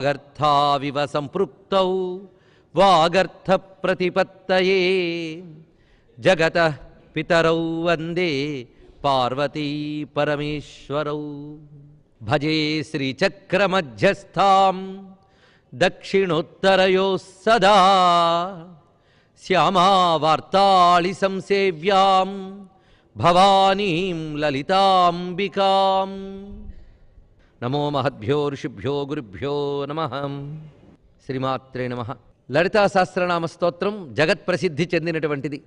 వాగర్థావివ సంపృక్తౌ వాగర్థ ప్రతిపత్తయే జగతః పితరౌ వందే పార్వతీ పరమేశ్వరౌ. భజే శ్రీచక్రమధ్యస్థాం దక్షిణోత్తరయోః సదా శ్యామావార్తాళి సంసేవ్యాం భవానీం లలితాంబికాం. నమో మహద్భ్యో ఋషిభ్యో గురుభ్యో నమః. శ్రీమాత్రే నమః. లలితా సహస్రనామ స్తోత్రం జగత్ ప్రసిద్ధి చెందినటువంటిది.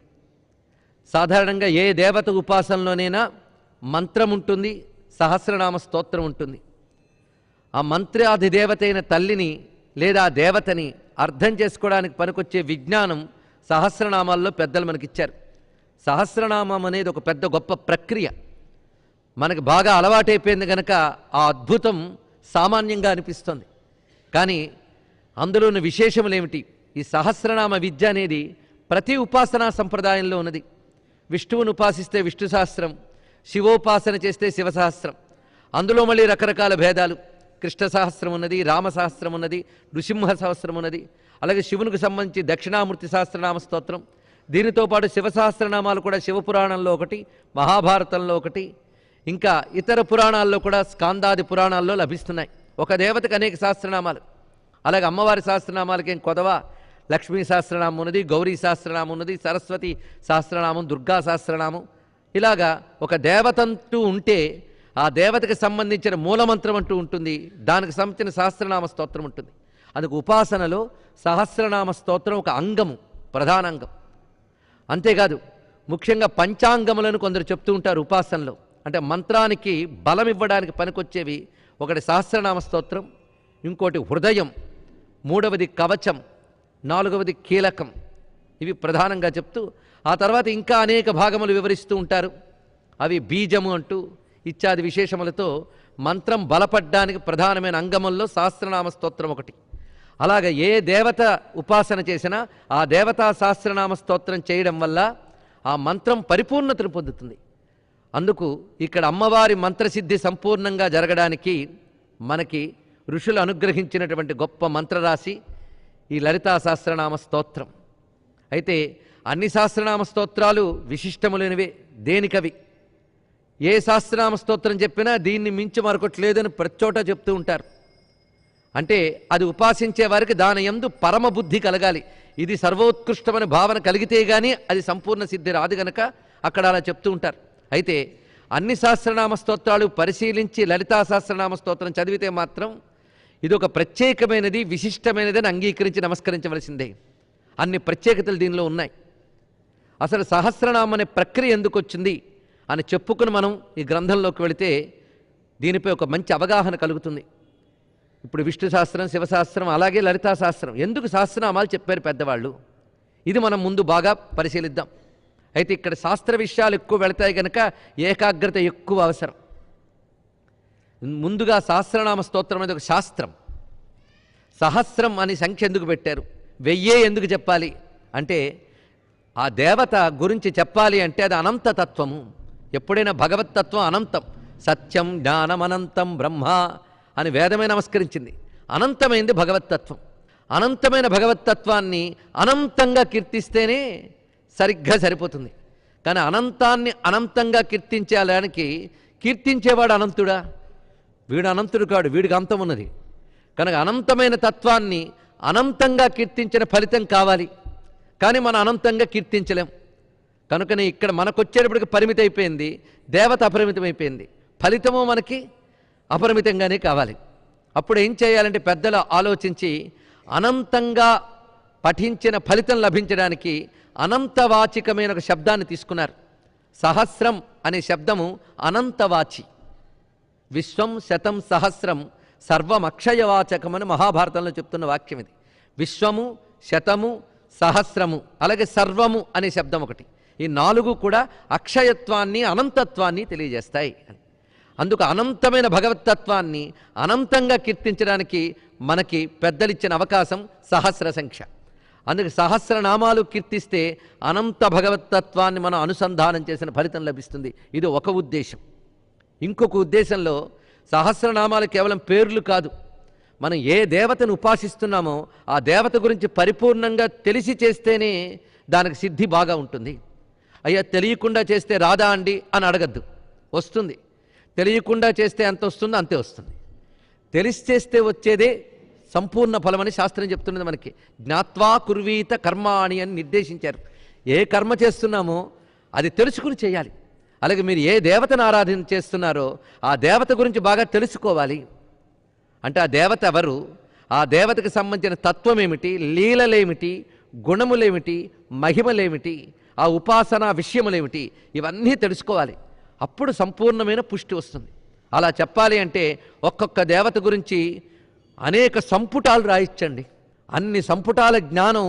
సాధారణంగా ఏ దేవత ఉపాసనలోనైనా మంత్రం ఉంటుంది, సహస్రనామ స్తోత్రం ఉంటుంది. ఆ మంత్రాధిదేవత అయిన తల్లిని లేదా దేవతని అర్థం చేసుకోవడానికి పనికొచ్చే విజ్ఞానం సహస్రనామాల్లో పెద్దలు మనకిచ్చారు. సహస్రనామం అనేది ఒక పెద్ద గొప్ప ప్రక్రియ. మనకు బాగా అలవాటైపోయింది కనుక ఆ అద్భుతం సామాన్యంగా అనిపిస్తుంది. కానీ అందులోని విశేషములేమిటి? ఈ సహస్రనామ విద్య అనేది ప్రతి ఉపాసనా సంప్రదాయంలో ఉన్నది. విష్ణువును ఉపాసిస్తే విష్ణు సహస్రం, శివోపాసన చేస్తే శివ సహస్రం. అందులో మళ్ళీ రకరకాల భేదాలు. కృష్ణ సహస్రం ఉన్నది, రామ సహస్రం ఉన్నది, నృసింహ సహస్రం ఉన్నది. అలాగే శివునికి సంబంధించి దక్షిణామూర్తి సహస్రనామ స్తోత్రం. దీనితో పాటు శివ సహస్రనామాలు కూడా శివపురాణంలో ఒకటి, మహాభారతంలో ఒకటి, ఇంకా ఇతర పురాణాల్లో కూడా స్కాందాది పురాణాల్లో లభిస్తున్నాయి. ఒక దేవతకు అనేక సహస్రనామాలు. అలాగే అమ్మవారి సహస్రనామాలకి ఏం కొదవా? లక్ష్మీ సహస్రనామం ఉన్నది, గౌరీ సహస్రనామం ఉన్నది, సరస్వతి సహస్రనామం, దుర్గా సహస్రనామం. ఇలాగా ఒక దేవతంటూ ఉంటే ఆ దేవతకి సంబంధించిన మూలమంత్రం అంటూ ఉంటుంది, దానికి సంబంధించిన సహస్రనామ స్తోత్రం ఉంటుంది. అందుకు ఉపాసనలో సహస్రనామ స్తోత్రం ఒక అంగము, ప్రధాన అంగం. అంతేకాదు ముఖ్యంగా పంచాంగములను కొందరు చెప్తూ ఉంటారు ఉపాసనలో. అంటే మంత్రానికి బలం ఇవ్వడానికి పనికొచ్చేవి. ఒకటి సహస్రనామ స్తోత్రం, ఇంకోటి హృదయం, మూడవది కవచం, నాలుగవది కీలకం. ఇవి ప్రధానంగా చెప్తూ ఆ తర్వాత ఇంకా అనేక భాగములు వివరిస్తూ ఉంటారు. అవి బీజము అంటూ ఇత్యాది విశేషములతో మంత్రం బలపడ్డానికి ప్రధానమైన అంగముల్లో సహస్రనామ స్తోత్రం ఒకటి. అలాగే ఏ దేవత ఉపాసన చేసినా ఆ దేవతా సహస్రనామ స్తోత్రం చేయడం వల్ల ఆ మంత్రం పరిపూర్ణతను పొందుతుంది. అందుకు ఇక్కడ అమ్మవారి మంత్రసిద్ధి సంపూర్ణంగా జరగడానికి మనకి ఋషులు అనుగ్రహించినటువంటి గొప్ప మంత్రరాశి ఈ లలితా సహస్రనామ స్తోత్రం. అయితే అన్ని సహస్రనామ స్తోత్రాలు విశిష్టములైనవే, దేనికవి. ఏ సహస్రనామ స్తోత్రం చెప్పినా దీన్ని మించి మరొకటి లేదని ప్రతి చోట చెప్తూ ఉంటారు. అంటే అది ఉపాసించే వారికి దాని యందు పరమ బుద్ధి కలగాలి. ఇది సర్వోత్కృష్టమైన భావన కలిగితే కానీ అది సంపూర్ణ సిద్ధి రాదు గనక అక్కడ అలా చెప్తూ ఉంటారు. అయితే అన్ని సహస్రనామ స్తోత్రాలు పరిశీలించి లలితా సహస్రనామ స్తోత్రం చదివితే మాత్రం ఇది ఒక ప్రత్యేకమైనది, విశిష్టమైనది అని అంగీకరించి నమస్కరించవలసిందే. అన్ని ప్రత్యేకతలు దీనిలో ఉన్నాయి. అసలు సహస్రనామం అనే ప్రక్రియ ఎందుకు వచ్చింది అని చెప్పుకుని మనం ఈ గ్రంథంలోకి వెళితే దీనిపై ఒక మంచి అవగాహన కలుగుతుంది. ఇప్పుడు విష్ణు సహస్రం, శివసహస్రం, అలాగే లలితా సహస్రం ఎందుకు సహస్రనామాలు చెప్పారు పెద్దవాళ్ళు, ఇది మనం ముందు బాగా పరిశీలిద్దాం. అయితే ఇక్కడ శాస్త్ర విషయాలు ఎక్కువ వెళతాయి కనుక ఏకాగ్రత ఎక్కువ అవసరం. ముందుగా సహస్రనామ స్తోత్రం అనేది ఒక శాస్త్రం. సహస్రం అని సంఖ్య ఎందుకు పెట్టారు, 1000 ఎందుకు చెప్పాలి అంటే ఆ దేవత గురించి చెప్పాలి అంటే అది అనంతతత్వము. ఎప్పుడైనా భగవత్తత్వం అనంతం. సత్యం జ్ఞానం అనంతం బ్రహ్మ అని వేదమే నమస్కరించింది. అనంతమైంది భగవత్తత్వం. అనంతమైన భగవత్తత్వాన్ని అనంతంగా కీర్తిస్తేనే సరిగ్గా సరిపోతుంది. కానీ అనంతాన్ని అనంతంగా కీర్తించేదానికి కీర్తించేవాడు అనంతుడా? వీడు అనంతుడు కాడు, వీడికి అంతం ఉన్నది. కనుక అనంతమైన తత్వాన్ని అనంతంగా కీర్తించిన ఫలితం కావాలి. కానీ మనం అనంతంగా కీర్తించలేం. కనుకనే ఇక్కడ మనకొచ్చేటప్పటికి పరిమితి అయిపోయింది, దేవత అపరిమితమైపోయింది. ఫలితము మనకి అపరిమితంగానే కావాలి. అప్పుడు ఏం చేయాలంటే పెద్దలు ఆలోచించి అనంతంగా పఠించిన ఫలితం లభించడానికి అనంతవాచికమైన ఒక శబ్దాన్ని తీసుకున్నారు. సహస్రం అనే శబ్దము అనంతవాచి. విశ్వం శతం సహస్రం సర్వం అక్షయవాచకమని మహాభారతంలో చెప్తున్న వాక్యం ఇది. విశ్వము, శతము, సహస్రము, అలాగే సర్వము అనే శబ్దం ఒకటి. ఈ 4 కూడా అక్షయత్వాన్ని అనంతత్వాన్ని తెలియజేస్తాయి. అందుకు అనంతమైన భగవత్తత్వాన్ని అనంతంగా కీర్తించడానికి మనకి పెద్దలిచ్చిన అవకాశం సహస్ర సంఖ్య. అందుకే సహస్రనామాలు కీర్తిస్తే అనంత భగవత్తత్వాన్ని మనం అనుసంధానం చేసిన ఫలితం లభిస్తుంది. ఇది ఒక ఉద్దేశం. ఇంకొక ఉద్దేశంలో సహస్రనామాలు కేవలం పేర్లు కాదు, మనం ఏ దేవతను ఉపాసిస్తున్నామో ఆ దేవత గురించి పరిపూర్ణంగా తెలిసి చేస్తేనే దానికి సిద్ధి బాగా ఉంటుంది. అయ్యా తెలియకుండా చేస్తే రాదా అండి అని అడగద్దు, వస్తుంది. తెలియకుండా చేస్తే ఎంత వస్తుందో అంతే వస్తుంది. తెలిసి చేస్తే వచ్చేదే సంపూర్ణ ఫలమని శాస్త్రం చెప్తున్నది మనకి. జ్ఞాత్వా కుర్వీత కర్మాణి అని నిర్దేశించారు. ఏ కర్మ చేస్తున్నామో అది తెలుసుకుని చేయాలి. అలాగే మీరు ఏ దేవతను ఆరాధన చేస్తున్నారో ఆ దేవత గురించి బాగా తెలుసుకోవాలి. అంటే ఆ దేవత ఎవరు, ఆ దేవతకి సంబంధించిన తత్వం ఏమిటి, లీలలేమిటి, గుణములేమిటి, మహిమలేమిటి, ఆ ఉపాసన విషయములేమిటి, ఇవన్నీ తెలుసుకోవాలి. అప్పుడు సంపూర్ణమైన పుష్టి వస్తుంది. అలా చెప్పాలి అంటే ఒక్కొక్క దేవత గురించి అనేక సంపుటాలు రాయించండి. అన్ని సంపుటాల జ్ఞానం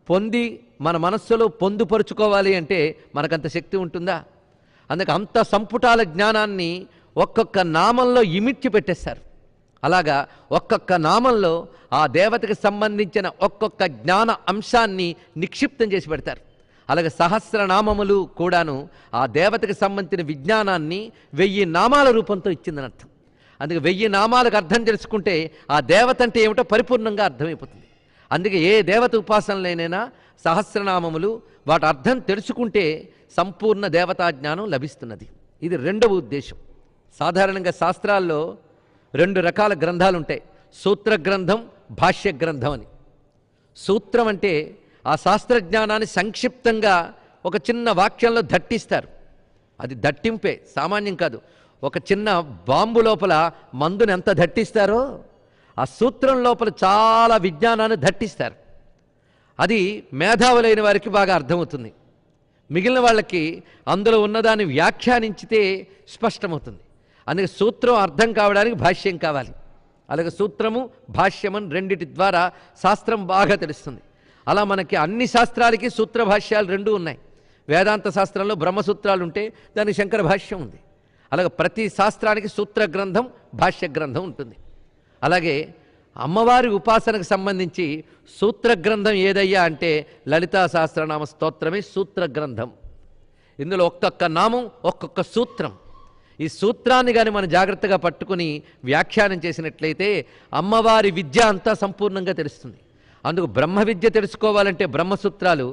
పొంది మన మనస్సులో పొందుపరుచుకోవాలి అంటే మనకంత శక్తి ఉంటుందా? అందుకే అంత సంపుటాల జ్ఞానాన్ని ఒక్కొక్క నామంలో ఇమిడ్చి పెట్టేస్తారు. అలాగా ఒక్కొక్క నామంలో ఆ దేవతకి సంబంధించిన ఒక్కొక్క జ్ఞాన అంశాన్ని నిక్షిప్తం చేసి పెడతారు. అలాగే సహస్రనామములు కూడాను ఆ దేవతకి సంబంధించిన విజ్ఞానాన్ని 1000 నామాల రూపంతో ఇచ్చిందని అర్థం. అందుకే 1000 నామాలకు అర్థం తెలుసుకుంటే ఆ దేవత అంటే ఏమిటో పరిపూర్ణంగా అర్థమైపోతుంది. అందుకే ఏ దేవత ఉపాసనలైనా సహస్రనామములు వాటి అర్థం తెలుసుకుంటే సంపూర్ణ దేవతా జ్ఞానం లభిస్తున్నది. ఇది రెండవ ఉద్దేశం. సాధారణంగా శాస్త్రాల్లో 2 రకాల గ్రంథాలు ఉంటాయి, సూత్ర గ్రంథం, భాష్య గ్రంథం అని. సూత్రం అంటే ఆ శాస్త్రజ్ఞానాన్ని సంక్షిప్తంగా ఒక చిన్న వాక్యంలో దట్టిస్తారు. అది దట్టింపే, సామాన్యం కాదు. ఒక చిన్న బాంబు లోపల మందుని ఎంత దట్టిస్తారో ఆ సూత్రం లోపల చాలా విజ్ఞానాన్ని దట్టిస్తారు. అది మేధావులైన వారికి బాగా అర్థమవుతుంది. మిగిలిన వాళ్ళకి అందులో ఉన్నదాన్ని వ్యాఖ్యానించితే స్పష్టమవుతుంది. అందుకే సూత్రం అర్థం కావడానికి భాష్యం కావాలి. అలాగే సూత్రము భాష్యమని రెండిటి ద్వారా శాస్త్రం బాగా తెలుస్తుంది. అలా మనకి అన్ని శాస్త్రాలకి సూత్ర భాష్యాలు 2 ఉన్నాయి. వేదాంత శాస్త్రంలో బ్రహ్మసూత్రాలు ఉంటే దానికి శంకర భాష్యం ఉంది. అలాగే ప్రతి శాస్త్రానికి సూత్ర గ్రంథం, భాష్య గ్రంథం ఉంటుంది. అలాగే అమ్మవారి ఉపాసనకు సంబంధించి సూత్ర గ్రంథం ఏదయ్యా అంటే లలితా సహస్రనామ స్తోత్రమే సూత్ర గ్రంథం. ఇందులో ఒక్కొక్క నామం, ఒక్కొక్క సూత్రం. ఈ సూత్రాన్ని కానీ మనం జాగ్రత్తగా పట్టుకుని వ్యాఖ్యానం చేసినట్లయితే అమ్మవారి విద్య అంతా సంపూర్ణంగా తెలుస్తుంది. అందుకు బ్రహ్మ విద్య తెలుసుకోవాలంటే బ్రహ్మసూత్రాలు,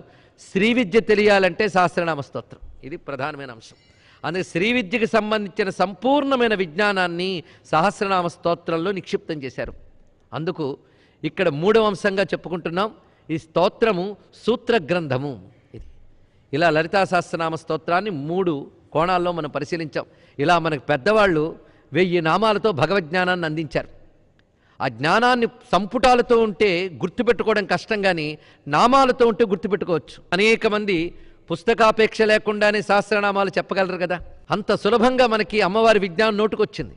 శ్రీ విద్య తెలియాలంటే సహస్రనామ స్తోత్రం. ఇది ప్రధానమైన అంశం. అందుకే శ్రీ విద్యకు సంబంధించిన సంపూర్ణమైన విజ్ఞానాన్ని సహస్రనామ స్తోత్రంలో నిక్షిప్తం చేశారు. అందుకు ఇక్కడ 3వ అంశంగా చెప్పుకుంటున్నాం. ఈ స్తోత్రము సూత్ర గ్రంథము. ఇది ఇలా లలితా సహస్రనామ స్తోత్రాన్ని 3 కోణాల్లో మనం పరిశీలించాం. ఇలా మనకు పెద్దవాళ్ళు 1000 నామాలతో భగవజ్ఞానాన్ని అందించారు. ఆ జ్ఞానాన్ని సంపుటాలతో ఉంటే గుర్తుపెట్టుకోవడం కష్టం, కానీ నామాలతో ఉంటే గుర్తుపెట్టుకోవచ్చు. అనేక మంది పుస్తకాపేక్ష లేకుండానే సహస్రనామాలు చెప్పగలరు కదా. అంత సులభంగా మనకి అమ్మవారి విజ్ఞానం నోటుకొచ్చింది.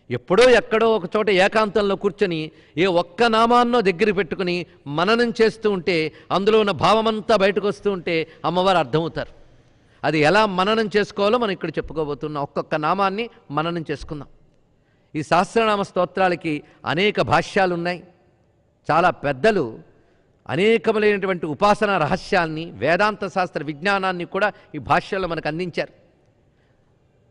ఎప్పుడో ఎక్కడో ఒక చోట ఏకాంతంలో కూర్చొని ఏ ఒక్క నామాన్నో దగ్గర పెట్టుకుని మననం చేస్తూ ఉంటే అందులో ఉన్న భావమంతా బయటకు వస్తూ ఉంటే అమ్మవారు అర్థమవుతారు. అది ఎలా మననం చేసుకోవాలో మనం ఇక్కడ చెప్పుకోబోతున్నాం. ఒక్కొక్క నామాన్ని మననం చేసుకుందాం. ఈ సహస్రనామ స్తోత్రాలకి అనేక భాష్యాలు ఉన్నాయి. చాలా పెద్దలు అనేకములైనటువంటి ఉపాసనా రహస్యాల్ని, వేదాంత శాస్త్ర విజ్ఞానాన్ని కూడా ఈ భాష్యాల్లో మనకు అందించారు.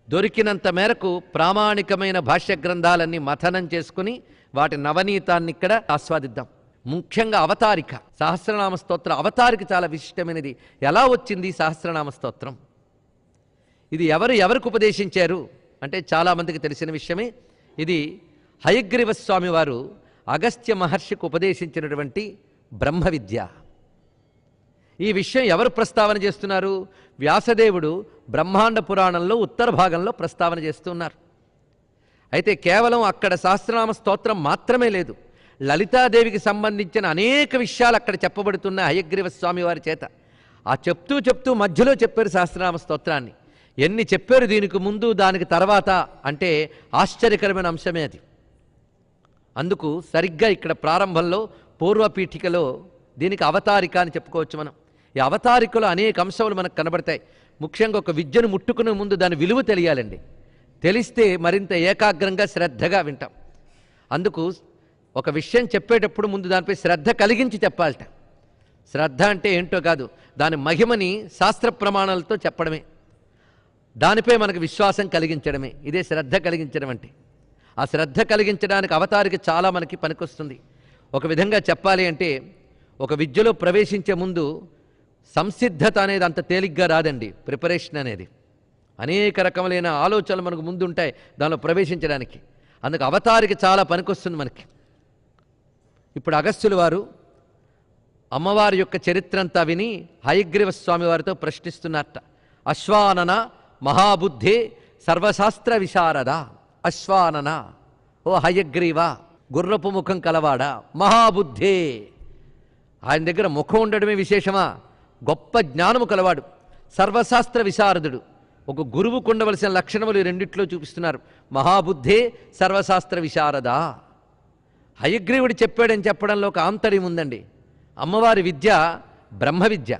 దొరికినంత మేరకు ప్రామాణికమైన భాష్య గ్రంథాలన్నీ మథనం చేసుకుని వాటి నవనీతాన్ని ఇక్కడ ఆస్వాదిద్దాం. ముఖ్యంగా అవతారిక, సహస్రనామ స్తోత్ర అవతారిక చాలా విశిష్టమైనది. ఎలా వచ్చింది సహస్రనామ స్తోత్రం? ఇది ఎవరికి ఉపదేశించారు అంటే చాలామందికి తెలిసిన విషయమే. ఇది హయగ్రీవ స్వామి వారు అగస్త్య మహర్షికి ఉపదేశించినటువంటి బ్రహ్మ విద్య. ఈ విషయం ఎవరు ప్రస్తావన చేస్తున్నారు? వ్యాసదేవుడు బ్రహ్మాండ పురాణంలో ఉత్తర భాగంలో ప్రస్తావన చేస్తున్నారు. అయితే కేవలం అక్కడ సహస్రనామ స్తోత్రం మాత్రమే లేదు, లలితాదేవికి సంబంధించిన అనేక విషయాలు అక్కడ చెప్పబడుతున్న హయగ్రీవ స్వామి వారి చేత. ఆ చెప్తూ మధ్యలో చెప్పారు సహస్రనామ స్తోత్రాన్ని. ఎన్ని చెప్పారు దీనికి ముందు దానికి తర్వాత అంటే ఆశ్చర్యకరమైన అంశమే అది. అందుకు సరిగ్గా ఇక్కడ ప్రారంభంలో పూర్వపీఠికలో దీనికి అవతారిక అని చెప్పుకోవచ్చు మనం. ఈ అవతారికలో అనేక అంశాలు మనకు కనబడతాయి. ముఖ్యంగా ఒక విద్యను ముట్టుకునే ముందు దాని విలువ తెలియాలండి. తెలిస్తే మరింత ఏకాగ్రంగా శ్రద్ధగా వింటాం. అందుకు ఒక విషయం చెప్పేటప్పుడు ముందు దానిపై శ్రద్ధ కలిగించి చెప్పాలట. శ్రద్ధ అంటే ఏంటో కాదు, దాని మహిమని శాస్త్ర ప్రమాణాలతో చెప్పడమే, దానిపై మనకు విశ్వాసం కలిగించడమే. ఇదే శ్రద్ధ కలిగించడం అంటే. ఆ శ్రద్ధ కలిగించడానికి అవతారికి చాలా మనకి పనికొస్తుంది. ఒక విధంగా చెప్పాలి అంటే ఒక విద్యలో ప్రవేశించే ముందు సంసిద్ధత అనేది అంత తేలిగ్గా రాదండి. ప్రిపరేషన్ అనేది అనేక రకములైన ఆలోచనలు మనకు ముందు ఉంటాయి దానిలో ప్రవేశించడానికి. అందుకు అవతారికి చాలా పనికొస్తుంది మనకి. ఇప్పుడు అగస్త్యుల వారు అమ్మవారి యొక్క చరిత్ర అంతా విని హయగ్రీవ స్వామి వారితో ప్రశ్నిస్తున్నారట. అశ్వానన మహాబుద్ధే సర్వశాస్త్ర విశారద. అశ్వానన, ఓ హయగ్రీవ, గుర్రపు ముఖం కలవాడా, మహాబుద్ధే, ఆయన దగ్గర ముఖం ఉండడమే విశేషమా, గొప్ప జ్ఞానము కలవాడు, సర్వశాస్త్ర విశారదుడు. ఒక గురువుకు ఉండవలసిన లక్షణములు రెండిట్లో చూపిస్తున్నారు. మహాబుద్ధే సర్వశాస్త్ర విశారద. హయగ్రీవుడు చెప్పాడని చెప్పడంలో ఒక ఆంతర్యం ఉందండి. అమ్మవారి విద్య బ్రహ్మ విద్య.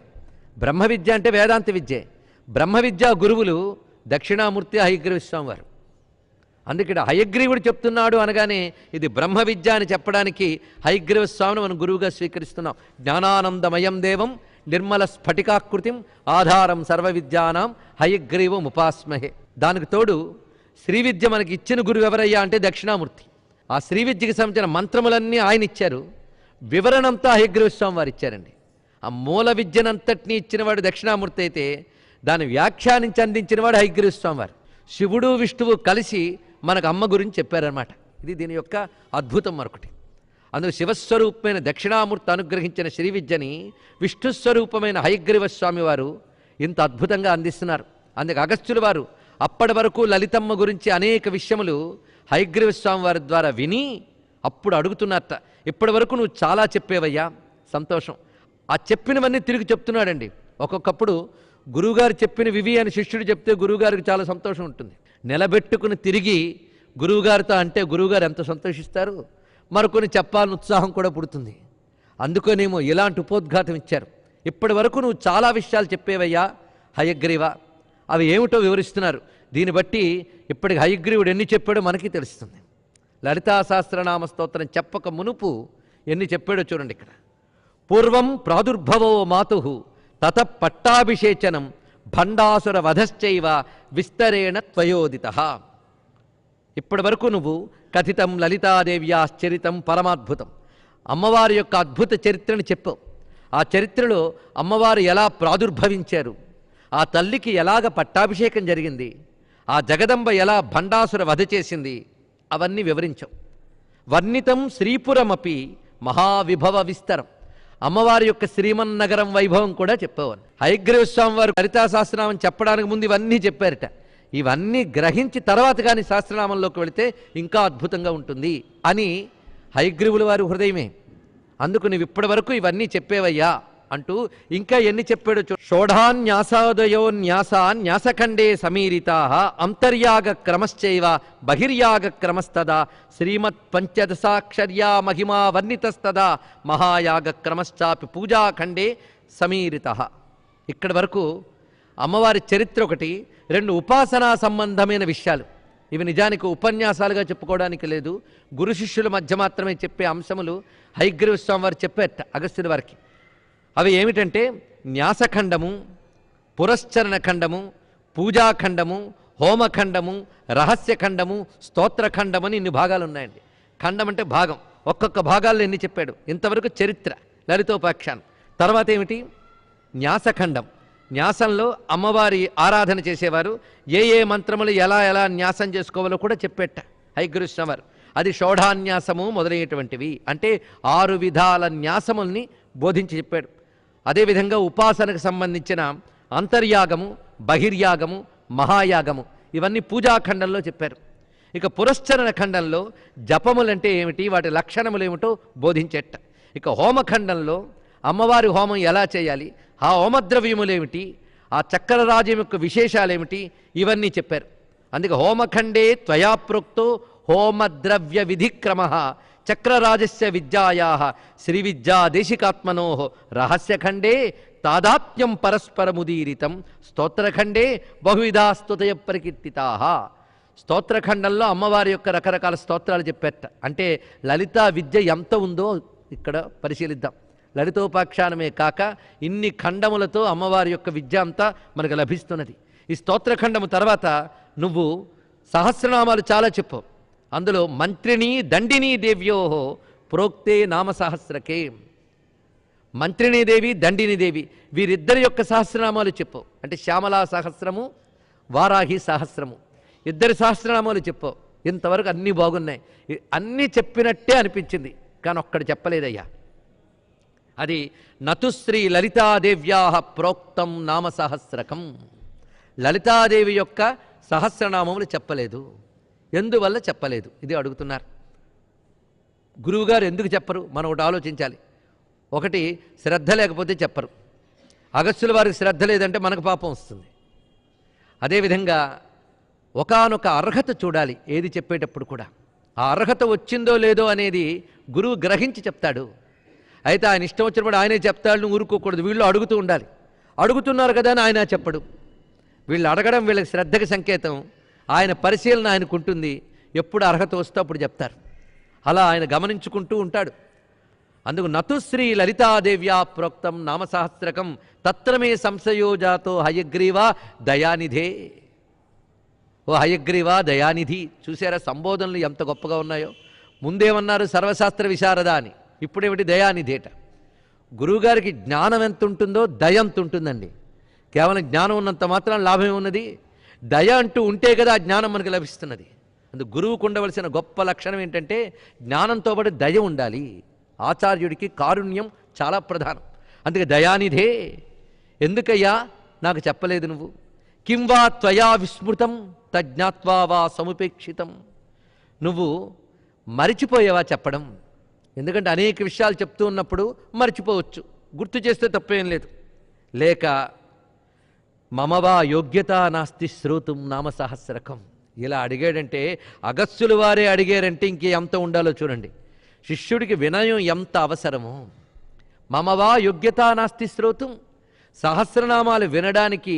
బ్రహ్మ విద్య అంటే వేదాంత విద్యే. బ్రహ్మ విద్య గురువులు దక్షిణామూర్తి హయగ్రీవ స్వామి వారు. అందుకే హయగ్రీవుడు చెప్తున్నాడు అనగానే ఇది బ్రహ్మ విద్య అని చెప్పడానికి హయగ్రీవ స్వామిని మనం గురువుగా స్వీకరిస్తున్నాం. జ్ఞానానందమయం దేవం నిర్మల స్ఫటికాకృతిం ఆధారం సర్వ విద్యానాం హయగ్రీవం ఉపాస్మహే. దానికి తోడు శ్రీ విద్య మనకి ఇచ్చిన గురువు ఎవరయ్యా అంటే దక్షిణామూర్తి. ఆ శ్రీ విద్యకి సంబంధించిన మంత్రములన్నీ ఆయన ఇచ్చారు, వివరణంతా హయగ్రీవ స్వామి వారు ఇచ్చారండి. ఆ మూల విద్యనంతటినీ ఇచ్చినవాడు దక్షిణామూర్తి అయితే దాన్ని వ్యాఖ్యానించి అందించినవాడు హయగ్రీవ స్వామి వారు. శివుడు విష్ణువు కలిసి మనకు అమ్మ గురించి చెప్పారన్నమాట. ఇది దీని యొక్క అద్భుతం మరొకటి. అందుకు శివస్వరూపమైన దక్షిణామూర్తి అనుగ్రహించిన శ్రీ విద్యని విష్ణుస్వరూపమైన హయగ్రీవ స్వామి వారు ఇంత అద్భుతంగా అందిస్తున్నారు. అందుకు అగస్త్యుల వారు అప్పటి వరకు లలితమ్మ గురించి అనేక విషయములు హయగ్రీవ స్వామి వారి ద్వారా విని అప్పుడు అడుగుతున్నారట. ఇప్పటి వరకు నువ్వు చాలా చెప్పేవయ్యా, సంతోషం. ఆ చెప్పినవన్నీ తిరిగి చెప్తున్నాడండి. ఒక్కొక్కప్పుడు గురువుగారు చెప్పిన వివి అని శిష్యుడు చెప్తే గురువుగారికి చాలా సంతోషం ఉంటుంది. నిలబెట్టుకుని తిరిగి గురువుగారితో అంటే గురువుగారు ఎంత సంతోషిస్తారు, మరికొన్ని చెప్పాలని ఉత్సాహం కూడా పుడుతుంది. అందుకనేమో ఇలాంటి ఉపోద్ఘాతం ఇచ్చారు. ఇప్పటి వరకు నువ్వు చాలా విషయాలు చెప్పేవయ్యా హయగ్రీవ, అవి ఏమిటో వివరిస్తున్నారు. దీన్ని బట్టి ఇప్పటికి హయగ్రీవుడు ఎన్ని చెప్పాడో మనకి తెలుస్తుంది. లలితా సహస్రనామ స్తోత్రం చెప్పక మునుపు ఎన్ని చెప్పాడో చూడండి. ఇక్కడ పూర్వం ప్రాదుర్భవో మాతు తత పట్టాభిషేచనం భండాసుర వధశ్చైవ విస్తరేణ త్వయోదిత. ఇప్పటి వరకు నువ్వు కథితం లలితాదేవ్యాశ్చరితం పరమాద్భుతం, అమ్మవారి యొక్క అద్భుత చరిత్రను చెప్పావు. ఆ చరిత్రలో అమ్మవారు ఎలా ప్రాదుర్భవించారు, ఆ తల్లికి ఎలాగ పట్టాభిషేకం జరిగింది, ఆ జగదంబ ఎలా భండాసుర వధ చేసింది, అవన్నీ వివరించావు. వర్ణితం శ్రీపురమపి మహావిభవ విస్తరం, అమ్మవారి యొక్క శ్రీమన్నగరం వైభవం కూడా చెప్పేవారు. హయగ్రీవ స్వామి వారు లలితా సహస్రనామం చెప్పడానికి ముందు ఇవన్నీ చెప్పారట. ఇవన్నీ గ్రహించి తర్వాత కానీ సహస్రనామంలోకి వెళితే ఇంకా అద్భుతంగా ఉంటుంది అని హయగ్రీవుల వారి హృదయమే. అందుకు నువ్వు ఇప్పటి వరకు ఇవన్నీ చెప్పేవయ్యా అంటూ ఇంకా ఎన్ని చెప్పాడో షోఢాన్యాసాదయో న్యాసఖండే సమీరితా అంతర్యాగ క్రమశ్చైవ బహిర్యాగ క్రమస్తదా శ్రీమత్ పంచదశాక్షర్యా మహిమా వర్ణితస్తదా మహాయాగ క్రమశ్చాపి పూజాఖండే సమీరిత. ఇక్కడి వరకు అమ్మవారి చరిత్ర ఒకటి, రెండు ఉపాసనా సంబంధమైన విషయాలు. ఇవి నిజానికి ఉపన్యాసాలుగా చెప్పుకోవడానికి లేదు, గురు శిష్యుల మధ్య మాత్రమే చెప్పే అంశములు హయగ్రీవ స్వామి వారు చెప్పారట అగస్త్యుల వారికి. అవి ఏమిటంటే న్యాసఖండము, పురశ్చరణ ఖండము, పూజాఖండము, హోమఖండము, రహస్యఖండము, స్తోత్రఖండము అని ఇన్ని భాగాలు ఉన్నాయండి. ఖండం అంటే భాగం, ఒక్కొక్క భాగాల్లో ఎన్ని చెప్పాడు. ఇంతవరకు చరిత్ర లలితోపాఖ్యానం. తర్వాత ఏమిటి న్యాసఖండం. న్యాసంలో అమ్మవారి ఆరాధన చేసేవారు ఏ ఏ మంత్రములు ఎలా ఎలా న్యాసం చేసుకోవాలో కూడా చెప్పేట హయగ్రీవ స్వామి వారు. అది షోఢాన్యాసము మొదలైనటువంటివి, అంటే 6 విధాల న్యాసముల్ని బోధించి చెప్పాడు. అదేవిధంగా ఉపాసనకు సంబంధించిన అంతర్యాగము, బహిర్యాగము, మహాయాగము ఇవన్నీ పూజాఖండంలో చెప్పారు. ఇక పురశ్చరణ ఖండంలో జపములంటే ఏమిటి, వాటి లక్షణములు ఏమిటో బోధించేట. ఇక హోమఖండంలో అమ్మవారి హోమం ఎలా చేయాలి, ఆ హోమద్రవ్యములేమిటి, ఆ చక్రరాజ్యం యొక్క విశేషాలేమిటి, ఇవన్నీ చెప్పారు. అందుకే హోమఖండే త్వయా ప్రోక్తో హోమద్రవ్య విధిక్రమ చక్రరాజస్య విద్యాయా శ్రీ విద్యా దేశికాత్మనో రహస్యఖండే తాదాత్మ్యం పరస్పరముదీరితం స్తోత్రఖండే బహువిధా స్తుతయ ప్రకీర్తితా. స్తోత్రఖండంలో అమ్మవారి యొక్క రకరకాల స్తోత్రాలు చెప్పేట. అంటే లలితా విద్య ఎంత ఉందో ఇక్కడ పరిశీలిద్దాం. లలితోపాఖ్యానమే కాక ఇన్ని ఖండములతో అమ్మవారి యొక్క విద్య అంతా మనకు లభిస్తున్నది. ఈ స్తోత్రఖండము తర్వాత నువ్వు సహస్రనామాలు చాలా చెప్పు. అందులో మంత్రిణీ దండినీ దేవ్యో ప్రోక్తే నామసహస్రకే. మంత్రిణీదేవి దండినీదేవి వీరిద్దరి యొక్క సహస్రనామాలు చెప్పు అంటే శ్యామలా సహస్రము, వారాహి సహస్రము, ఇద్దరి సహస్రనామాలు చెప్పు. ఇంతవరకు అన్నీ బాగున్నాయి, అన్నీ చెప్పినట్టే అనిపించింది, కానీ ఒక్కడు చెప్పలేదయ్యా. అది నతుశ్రీ లలితాదేవ్యా ప్రోక్తం నామసహస్రకం. లలితాదేవి యొక్క సహస్రనామములు చెప్పలేదు. ఎందువల్ల చెప్పలేదు ఇది అడుగుతున్నారు. గురువుగారు ఎందుకు చెప్పరు? మనం ఒకటి ఆలోచించాలి. ఒకటి, శ్రద్ధ లేకపోతే చెప్పరు. అగస్త్యుల వారికి శ్రద్ధ లేదంటే మనకు పాపం వస్తుంది. అదేవిధంగా ఒకానొక అర్హత చూడాలి ఏది చెప్పేటప్పుడు కూడా. ఆ అర్హత వచ్చిందో లేదో అనేది గురువు గ్రహించి చెప్తాడు. అయితే ఆయన ఇష్టం వచ్చినప్పుడు ఆయనే చెప్తాడు, నువ్వు ఊరుకోకూడదు. వీళ్ళు అడుగుతూ ఉండాలి. అడుగుతున్నారు కదా అని ఆయన చెప్పడు. వీళ్ళు అడగడం వీళ్ళకి శ్రద్ధకి సంకేతం. ఆయన పరిశీలన ఆయనకు ఉంటుంది. ఎప్పుడు అర్హత వస్తే అప్పుడు చెప్తారు. అలా ఆయన గమనించుకుంటూ ఉంటాడు. అందుకు నతుశ్రీ లలితాదేవ్యా ప్రోక్తం నామసహస్రకం తత్రమే సంశయోజాతో హయగ్రీవా దయానిధే. ఓ హయగ్రీవా దయానిధి. చూసారా సంబోధనలు ఎంత గొప్పగా ఉన్నాయో. ముందేమన్నారు సర్వశాస్త్ర విశారద అని, ఇప్పుడేమిటి దయానిధేట. గురువుగారికి జ్ఞానం ఎంత ఉంటుందో దయ ఎంత ఉంటుందండి. కేవలం జ్ఞానం ఉన్నంత మాత్రం లాభం ఉన్నది. దయ అంటూ ఉంటే కదా ఆ జ్ఞానం మనకు లభిస్తున్నది. అందుకు గురువుకు ఉండవలసిన గొప్ప లక్షణం ఏంటంటే జ్ఞానంతో పాటు దయ ఉండాలి. ఆచార్యుడికి కారుణ్యం చాలా ప్రధానం. అందుకే దయానిధే. ఎందుకయ్యా నాకు చెప్పలేదు నువ్వు? కిం వా త్వయా విస్మృతం తజ్ఞాత్వా వా సముపేక్షితం. నువ్వు మరిచిపోయేవా చెప్పడం? ఎందుకంటే అనేక విషయాలు చెప్తూ ఉన్నప్పుడు మరిచిపోవచ్చు, గుర్తు చేస్తే తప్పేం లేదు. లేక మమవా యోగ్యత నాస్తి శ్రోతుం నామసహస్రకం. ఇలా అడిగాడంటే అగస్త్యుల వారే అడిగారంటే ఇంకే ఎంత ఉండాలో చూడండి. శిష్యుడికి వినయం ఎంత అవసరమో. మమవా యోగ్యత నాస్తి శ్రోతుం, సహస్రనామాలు వినడానికి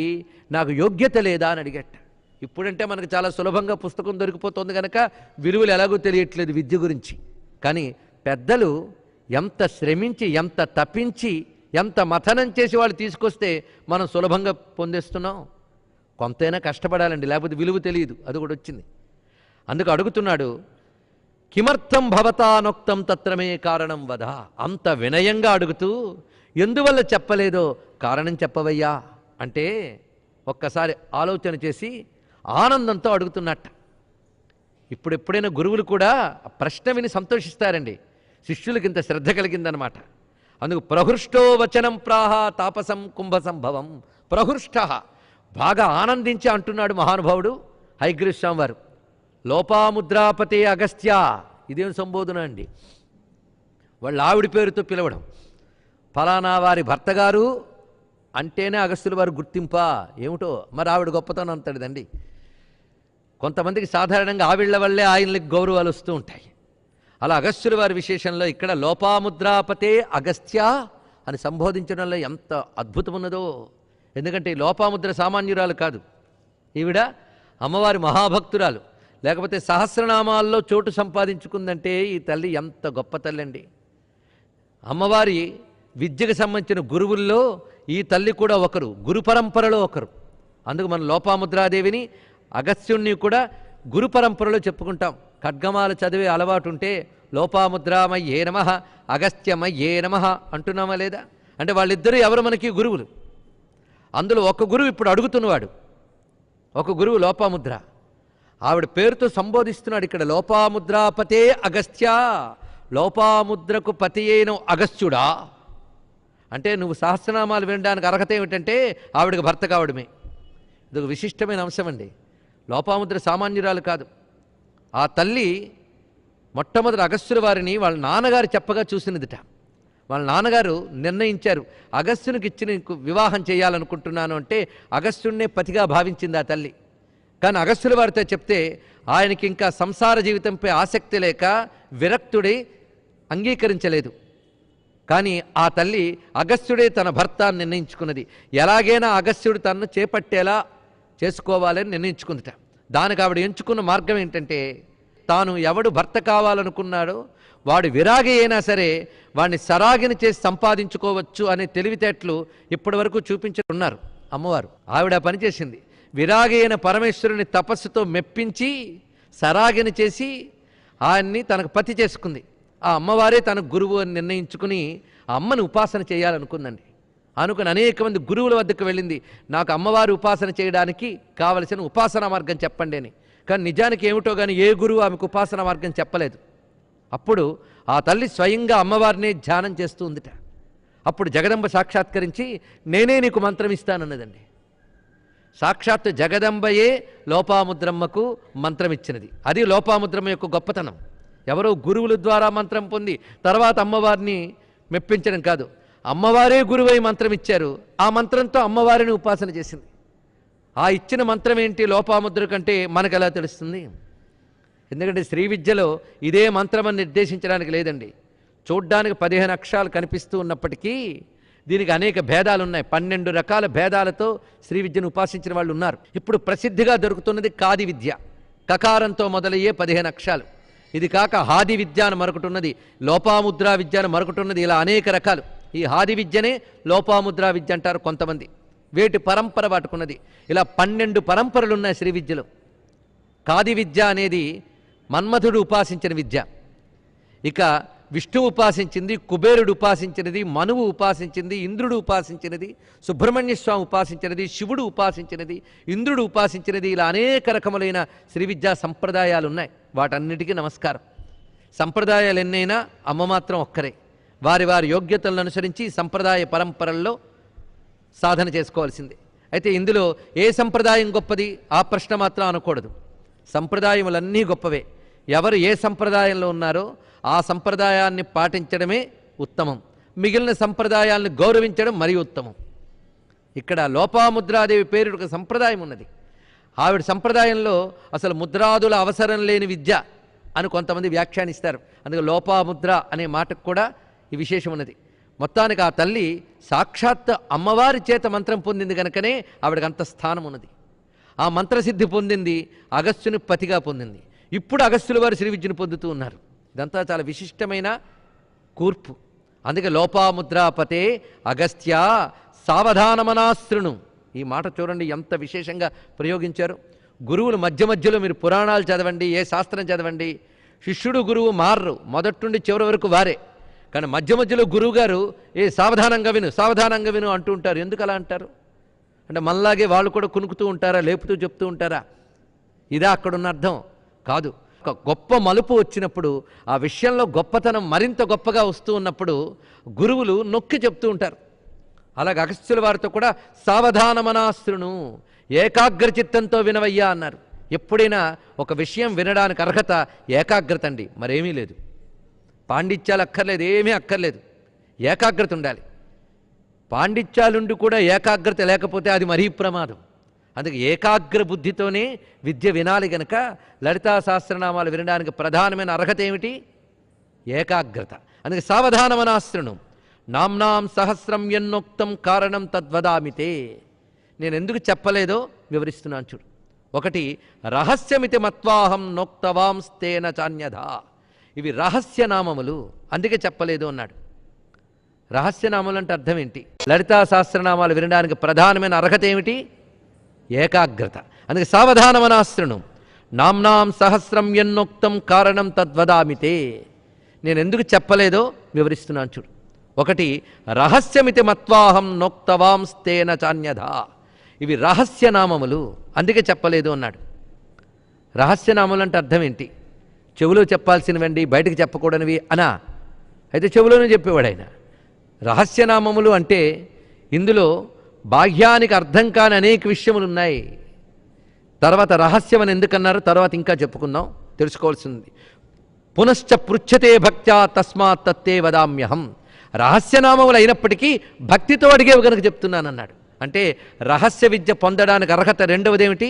నాకు యోగ్యత లేదా అని అడిగట. ఇప్పుడంటే మనకు చాలా సులభంగా పుస్తకం దొరికిపోతుంది కనుక విలువలు ఎలాగో తెలియట్లేదు విద్య గురించి. కానీ పెద్దలు ఎంత శ్రమించి, ఎంత తప్పించి, ఎంత మథనం చేసి వాళ్ళు తీసుకొస్తే మనం సులభంగా పొందేస్తున్నాం. కొంతైనా కష్టపడాలండి, లేకపోతే విలువ తెలియదు. అది కూడా వచ్చింది. అందుకు అడుగుతున్నాడు, కిమర్థం భవతానొక్తం తత్రమే కారణం వద. అంత వినయంగా అడుగుతూ ఎందువల్ల చెప్పలేదో కారణం చెప్పవయ్యా అంటే ఒక్కసారి ఆలోచన చేసి ఆనందంతో అడుగుతున్నట్ట. ఎప్పుడైనా గురువులు కూడా ప్రశ్న విని సంతోషిస్తారండి. శిష్యులకి ఇంత శ్రద్ధ కలిగిందనమాట. అందుకు ప్రహృష్టో వచనం ప్రాహ తాపసం కుంభ సంభవం. ప్రహృష్ట బాగా ఆనందించి అంటున్నాడు మహానుభావుడు హయగ్రీవ స్వామి వారు. లోపాముద్రాపతే అగస్త్య. ఇదేం సంబోధన అండి? వాళ్ళ ఆవిడ పేరుతో పిలవడం. ఫలానా వారి భర్త గారు అంటేనే అగస్త్యుల వారు గుర్తింపా ఏమిటో. మరి ఆవిడ గొప్పతనం అంతటిదండి. కొంతమందికి సాధారణంగా ఆవిళ్ల వల్లే ఆయనకి గౌరవాలు వస్తూ ఉంటాయి. అలా అగస్త్యుల వారి విశేషంలో ఇక్కడ లోపాముద్రాపతే అగస్త్య అని సంబోధించడంలో ఎంత అద్భుతం ఉన్నదో. ఎందుకంటే ఈ లోపాముద్ర సామాన్యురాలు కాదు. ఈవిడ అమ్మవారి మహాభక్తురాలు. లేకపోతే సహస్రనామాల్లో చోటు సంపాదించుకుందంటే ఈ తల్లి ఎంత గొప్ప తల్లి అండి. అమ్మవారి విద్యకు సంబంధించిన గురువుల్లో ఈ తల్లి కూడా ఒకరు, గురు పరంపరలో ఒకరు. అందుకు మనం లోపాముద్రాదేవిని అగస్త్యుణ్ణి కూడా గురు పరంపరలో చెప్పుకుంటాం. ఖడ్గమాల చదివే అలవాటు ఉంటే లోపాముద్రామయ్యే నమః అగస్త్యమయ్యే నమః అంటున్నామా లేదా? అంటే వాళ్ళిద్దరూ ఎవరు మనకి గురువులు. అందులో ఒక గురువు ఇప్పుడు అడుగుతున్నవాడు, ఒక గురువు లోపాముద్ర. ఆవిడ పేరుతో సంబోధిస్తున్నాడు ఇక్కడ. లోపాముద్రాపతే అగస్త్య. లోపాముద్రకు పతి అయిన అగస్త్యుడా అంటే నువ్వు సహస్రనామాలు వినడానికి అర్హత ఏమిటంటే ఆవిడకి భర్త కావడమే. ఇది ఒక విశిష్టమైన అంశం అండి. లోపాముద్ర సామాన్యురాలు కాదు. ఆ తల్లి మొట్టమొదటి అగస్త్యుల వారిని వాళ్ళ నాన్నగారు చెప్పగా చూసినదిట. వాళ్ళ నాన్నగారు నిర్ణయించారు, అగస్త్యునికి ఇచ్చి నీకు వివాహం చేయాలనుకుంటున్నాను అంటే అగస్త్యుడినే పతిగా భావించింది ఆ తల్లి. కానీ అగస్త్యుల వారితో చెప్తే ఆయనకి ఇంకా సంసార జీవితంపై ఆసక్తి లేక విరక్తుడై అంగీకరించలేదు. కానీ ఆ తల్లి అగస్త్యుడే తన భర్త అని నిర్ణయించుకున్నది. ఎలాగైనా అగస్త్యుడు తనను చేపట్టేలా చేసుకోవాలని నిర్ణయించుకుందిట. దానికి ఆవిడ ఎంచుకున్న మార్గం ఏంటంటే తాను ఎవడు భర్త కావాలనుకున్నాడో వాడు విరాగి అయినా సరే వాడిని సరాగిని చేసి సంపాదించుకోవచ్చు అనే తెలివితేటలు ఇప్పటి వరకు చూపించున్నారు అమ్మవారు. ఆవిడ పనిచేసింది. విరాగి అయిన పరమేశ్వరుని తపస్సుతో మెప్పించి సరాగిని చేసి ఆయన్ని తనకు పతి చేసుకుంది. ఆ అమ్మవారే తన గురువు అని నిర్ణయించుకుని ఆ అమ్మని ఉపాసన చేయాలనుకుందండి. అనుకుని అనేక మంది గురువుల వద్దకు వెళ్ళింది, నాకు అమ్మవారి ఉపాసన చేయడానికి కావలసిన ఉపాసనా మార్గం చెప్పండి అని. కానీ నిజానికి ఏమిటో కానీ ఏ గురువు ఆమెకు ఉపాసనా మార్గం చెప్పలేదు. అప్పుడు ఆ తల్లి స్వయంగా అమ్మవారినే ధ్యానం చేస్తూ ఉందిట. అప్పుడు జగదంబ సాక్షాత్కరించి నేనే నీకు మంత్రం ఇస్తానన్నదండి. సాక్షాత్తు జగదంబయే లోపాముద్రమ్మకు మంత్రం ఇచ్చినది. అది లోపాముద్రమ్మ యొక్క గొప్పతనం. ఎవరో గురువుల ద్వారా మంత్రం పొంది తర్వాత అమ్మవారిని మెప్పించడం కాదు, అమ్మవారే గురువై మంత్రం ఇచ్చారు. ఆ మంత్రంతో అమ్మవారిని ఉపాసన చేసింది. ఆ ఇచ్చిన మంత్రం ఏంటి లోపాముద్ర కంటే మనకు ఎలా తెలుస్తుంది? ఎందుకంటే శ్రీ విద్యలో ఇదే మంత్రం అని నిర్దేశించడానికి లేదండి. చూడ్డానికి 15 అక్షరాలు కనిపిస్తూ ఉన్నప్పటికీ దీనికి అనేక భేదాలు ఉన్నాయి. 12 రకాల భేదాలతో శ్రీ విద్యను ఉపాసించిన వాళ్ళు ఉన్నారు. ఇప్పుడు ప్రసిద్ధిగా దొరుకుతున్నది కాది విద్య. కకారంతో మొదలయ్యే 15 అక్షరాలు. ఇది కాక హాది విద్య అని మరొకటి ఉన్నది, లోపాముద్రా విద్య అని మరొకటి ఉన్నది. ఇలా అనేక రకాలు. ఈ హాది విద్యనే లోపాముద్రా విద్య అంటారు కొంతమంది. వేటి పరంపర వాటుకున్నది. ఇలా 12 పరంపరలు ఉన్నాయి శ్రీ విద్యలో. కాది విద్య అనేది మన్మథుడు ఉపాసించిన విద్య. ఇక విష్ణువు ఉపాసించింది, కుబేరుడు ఉపాసించినది, మనువు ఉపాసించింది, ఇంద్రుడు ఉపాసించినది, సుబ్రహ్మణ్య స్వామి ఉపాసించినది, శివుడు ఉపాసించినది, ఇంద్రుడు ఉపాసించినది. ఇలా అనేక రకములైన శ్రీ విద్యా సంప్రదాయాలు ఉన్నాయి. వాటన్నిటికీ నమస్కారం. సంప్రదాయాలు ఎన్నైనా అమ్మ మాత్రం ఒక్కరే. వారి వారి యోగ్యతలను అనుసరించి సంప్రదాయ పరంపరల్లో సాధన చేసుకోవాల్సిందే. అయితే ఇందులో ఏ సంప్రదాయం గొప్పది ఆ ప్రశ్న మాత్రం అనకూడదు. సంప్రదాయములన్నీ గొప్పవే. ఎవరు ఏ సంప్రదాయంలో ఉన్నారో ఆ సంప్రదాయాన్ని పాటించడమే ఉత్తమం. మిగిలిన సంప్రదాయాలను గౌరవించడం మరీ ఉత్తమం. ఇక్కడ లోపాముద్రాదేవి పేరు ఒక సంప్రదాయం ఉన్నది. ఆవిడ సంప్రదాయంలో అసలు ముద్రాదుల అవసరం లేని విద్య అని కొంతమంది వ్యాఖ్యానిస్తారు. అందుకే లోపాముద్ర అనే మాటకు కూడా ఈ విశేషం ఉన్నది. మొత్తానికి ఆ తల్లి సాక్షాత్ అమ్మవారి చేత మంత్రం పొందింది కనుకనే ఆవిడకి అంత స్థానం ఉన్నది. ఆ మంత్రసిద్ధి పొందింది, అగస్త్యుని పతిగా పొందింది. ఇప్పుడు అగస్త్యుల వారు శ్రీ విద్యను పొందుతూ ఉన్నారు. ఇదంతా చాలా విశిష్టమైన కూర్పు. అందుకే లోపాముద్రాపతే అగస్త్య సావధానమనాశృణు. ఈ మాట చూడండి ఎంత విశేషంగా ప్రయోగించారు. గురువులు మధ్య మధ్యలో మీరు పురాణాలు చదవండి, ఏ శాస్త్రం చదవండి, శిష్యుడు గురువు మారరు, మొదటి చివరి వరకు వారే. కానీ మధ్య మధ్యలో గురువుగారు సావధానంగా విను అంటూ ఉంటారు. ఎందుకు అలా అంటారు అంటే మనలాగే వాళ్ళు కూడా కునుకుతూ ఉంటారా, లేపుతూ చెప్తూ ఉంటారా? ఇదా అక్కడున్న అర్థం కాదు. ఒక గొప్ప మలుపు వచ్చినప్పుడు ఆ విషయంలో గొప్పతనం మరింత గొప్పగా వస్తూ ఉన్నప్పుడు గురువులు నొక్కి చెప్తూ ఉంటారు. అలాగే అగస్త్యుల వారితో కూడా సావధానమనాశృణు, ఏకాగ్రచిత్తంతో వినవయ్యా అన్నారు. ఎప్పుడైనా ఒక విషయం వినడానికి అర్హత ఏకాగ్రత అండి, మరేమీ లేదు. పాండిత్యాలు అక్కర్లేదు, ఏమీ అక్కర్లేదు, ఏకాగ్రత ఉండాలి. పాండిత్యాలుండి కూడా ఏకాగ్రత లేకపోతే అది మరీ ప్రమాదం. అందుకే ఏకాగ్ర బుద్ధితోనే విద్య వినాలి గనక లలితా సహస్రనామాలు వినడానికి ప్రధానమైన అర్హత ఏమిటి? ఏకాగ్రత. అందుకే సావధానమనాశృణు నామ్నాం సహస్రం ఎన్నోక్తం కారణం తద్వదామితే. నేను ఎందుకు చెప్పలేదో వివరిస్తున్నాను చూడు. ఒకటి, రహస్యమితి మత్వాహం నోక్తవాంస్తేన చాన్యధా. ఇవి రహస్యనామములు, అందుకే చెప్పలేదు అన్నాడు. రహస్యనామములు అంటే అర్థం ఏంటి? లలితా సహస్రనామాలు వినడానికి ప్రధానమైన అర్హత ఏమిటి? ఏకాగ్రత. అందుకే సావధానమనాశృణు నామ్నాం సహస్రం ఎన్నోక్తం కారణం తద్వదామితే. నేను ఎందుకు చెప్పలేదో వివరిస్తున్నాను చూడు. ఒకటి, రహస్యమితి మత్వాహం నోక్తవాంస్తేన చాన్యధా. ఇవి రహస్యనామములు, అందుకే చెప్పలేదు అన్నాడు. రహస్యనామములు అంటే అర్థం ఏంటి? చెవులో చెప్పాల్సినవండి, బయటకు చెప్పకూడనివి అనా? అయితే చెవులోనే చెప్పేవాడు ఆయన. రహస్యనామములు అంటే ఇందులో బాహ్యానికి అర్థం కాని అనేక విషయములు ఉన్నాయి. తర్వాత రహస్యం అని ఎందుకన్నారు తర్వాత ఇంకా చెప్పుకుందాం, తెలుసుకోవాల్సింది. పునశ్చ పృచ్ఛతే భక్త్యా తస్మాత్ తత్తే వదామ్యహం. రహస్యనామములు అయినప్పటికీ భక్తితో అడిగేవి కనుక చెప్తున్నానన్నాడు. అంటే రహస్య విద్య పొందడానికి అర్హత రెండవది ఏమిటి?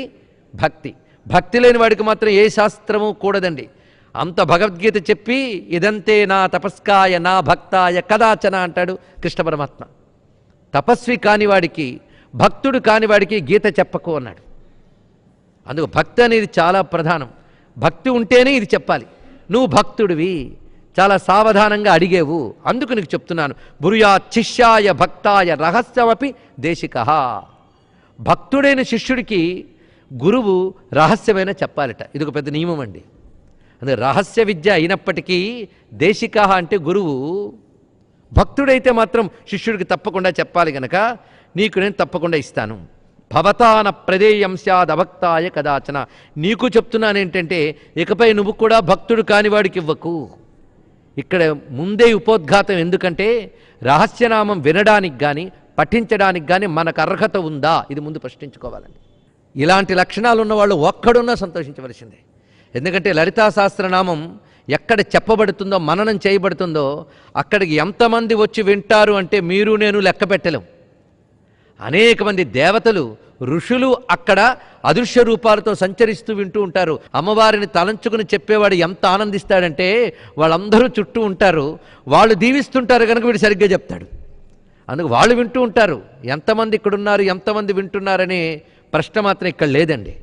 భక్తి. భక్తి లేని వాడికి మాత్రం ఏ శాస్త్రము కూడదండి. అంత భగవద్గీత చెప్పి ఇదంతే నా తపస్కాయ నా భక్తాయ కదాచన అంటాడు కృష్ణ పరమాత్మ. తపస్వి కానివాడికి, భక్తుడు కానివాడికి గీత చెప్పకు అన్నాడు. అందుకు భక్తి అనేది చాలా ప్రధానం. భక్తి ఉంటేనే ఇది చెప్పాలి. నువ్వు భక్తుడివి, చాలా సావధానంగా అడిగేవు, అందుకు నీకు చెప్తున్నాను. భూయా శిష్యాయ భక్తాయ రహస్యమపి దేశికః. భక్తుడైన శిష్యుడికి గురువు రహస్యమైన చెప్పాలట. ఇది ఒక పెద్ద నియమం అండి. అందుకే రహస్య విద్య అయినప్పటికీ దేశిక అంటే గురువు, భక్తుడైతే మాత్రం శిష్యుడికి తప్పకుండా చెప్పాలి గనక నీకు నేను తప్పకుండా ఇస్తాను. భవతాన ప్రదేయం స్యాద్ అభక్తాయ కదాచన. నీకు చెప్తున్నానేంటంటే ఇకపై నువ్వు కూడా భక్తుడు కానివాడికి ఇవ్వకు. ఇక్కడ ముందే ఉపోద్ఘాతం. ఎందుకంటే రహస్యనామం వినడానికి కానీ పఠించడానికి కానీ మనకు అర్హత ఉందా, ఇది ముందు ప్రశ్నించుకోవాలండి. ఇలాంటి లక్షణాలు ఉన్నవాళ్ళు ఒక్కడున్నా సంతోషించవలసిందే. ఎందుకంటే లలితా సహస్రనామం ఎక్కడ చెప్పబడుతుందో, మననం చేయబడుతుందో అక్కడికి ఎంతమంది వచ్చి వింటారు అంటే మీరు నేను లెక్క పెట్టలేం. అనేక మంది దేవతలు, ఋషులు అక్కడ అదృశ్య రూపాలతో సంచరిస్తూ వింటూ ఉంటారు. అమ్మవారిని తలంచుకుని చెప్పేవాడు ఎంత ఆనందిస్తాడంటే వాళ్ళందరూ చుట్టూ ఉంటారు, వాళ్ళు దీవిస్తుంటారు కనుక వీడు సరిగ్గా చెప్తాడు. అందుకు వాళ్ళు వింటూ ఉంటారు. ఎంతమంది ఇక్కడున్నారు, ఎంతమంది వింటున్నారనే ప్రశ్న మాత్రం ఇక్కడ లేదండి.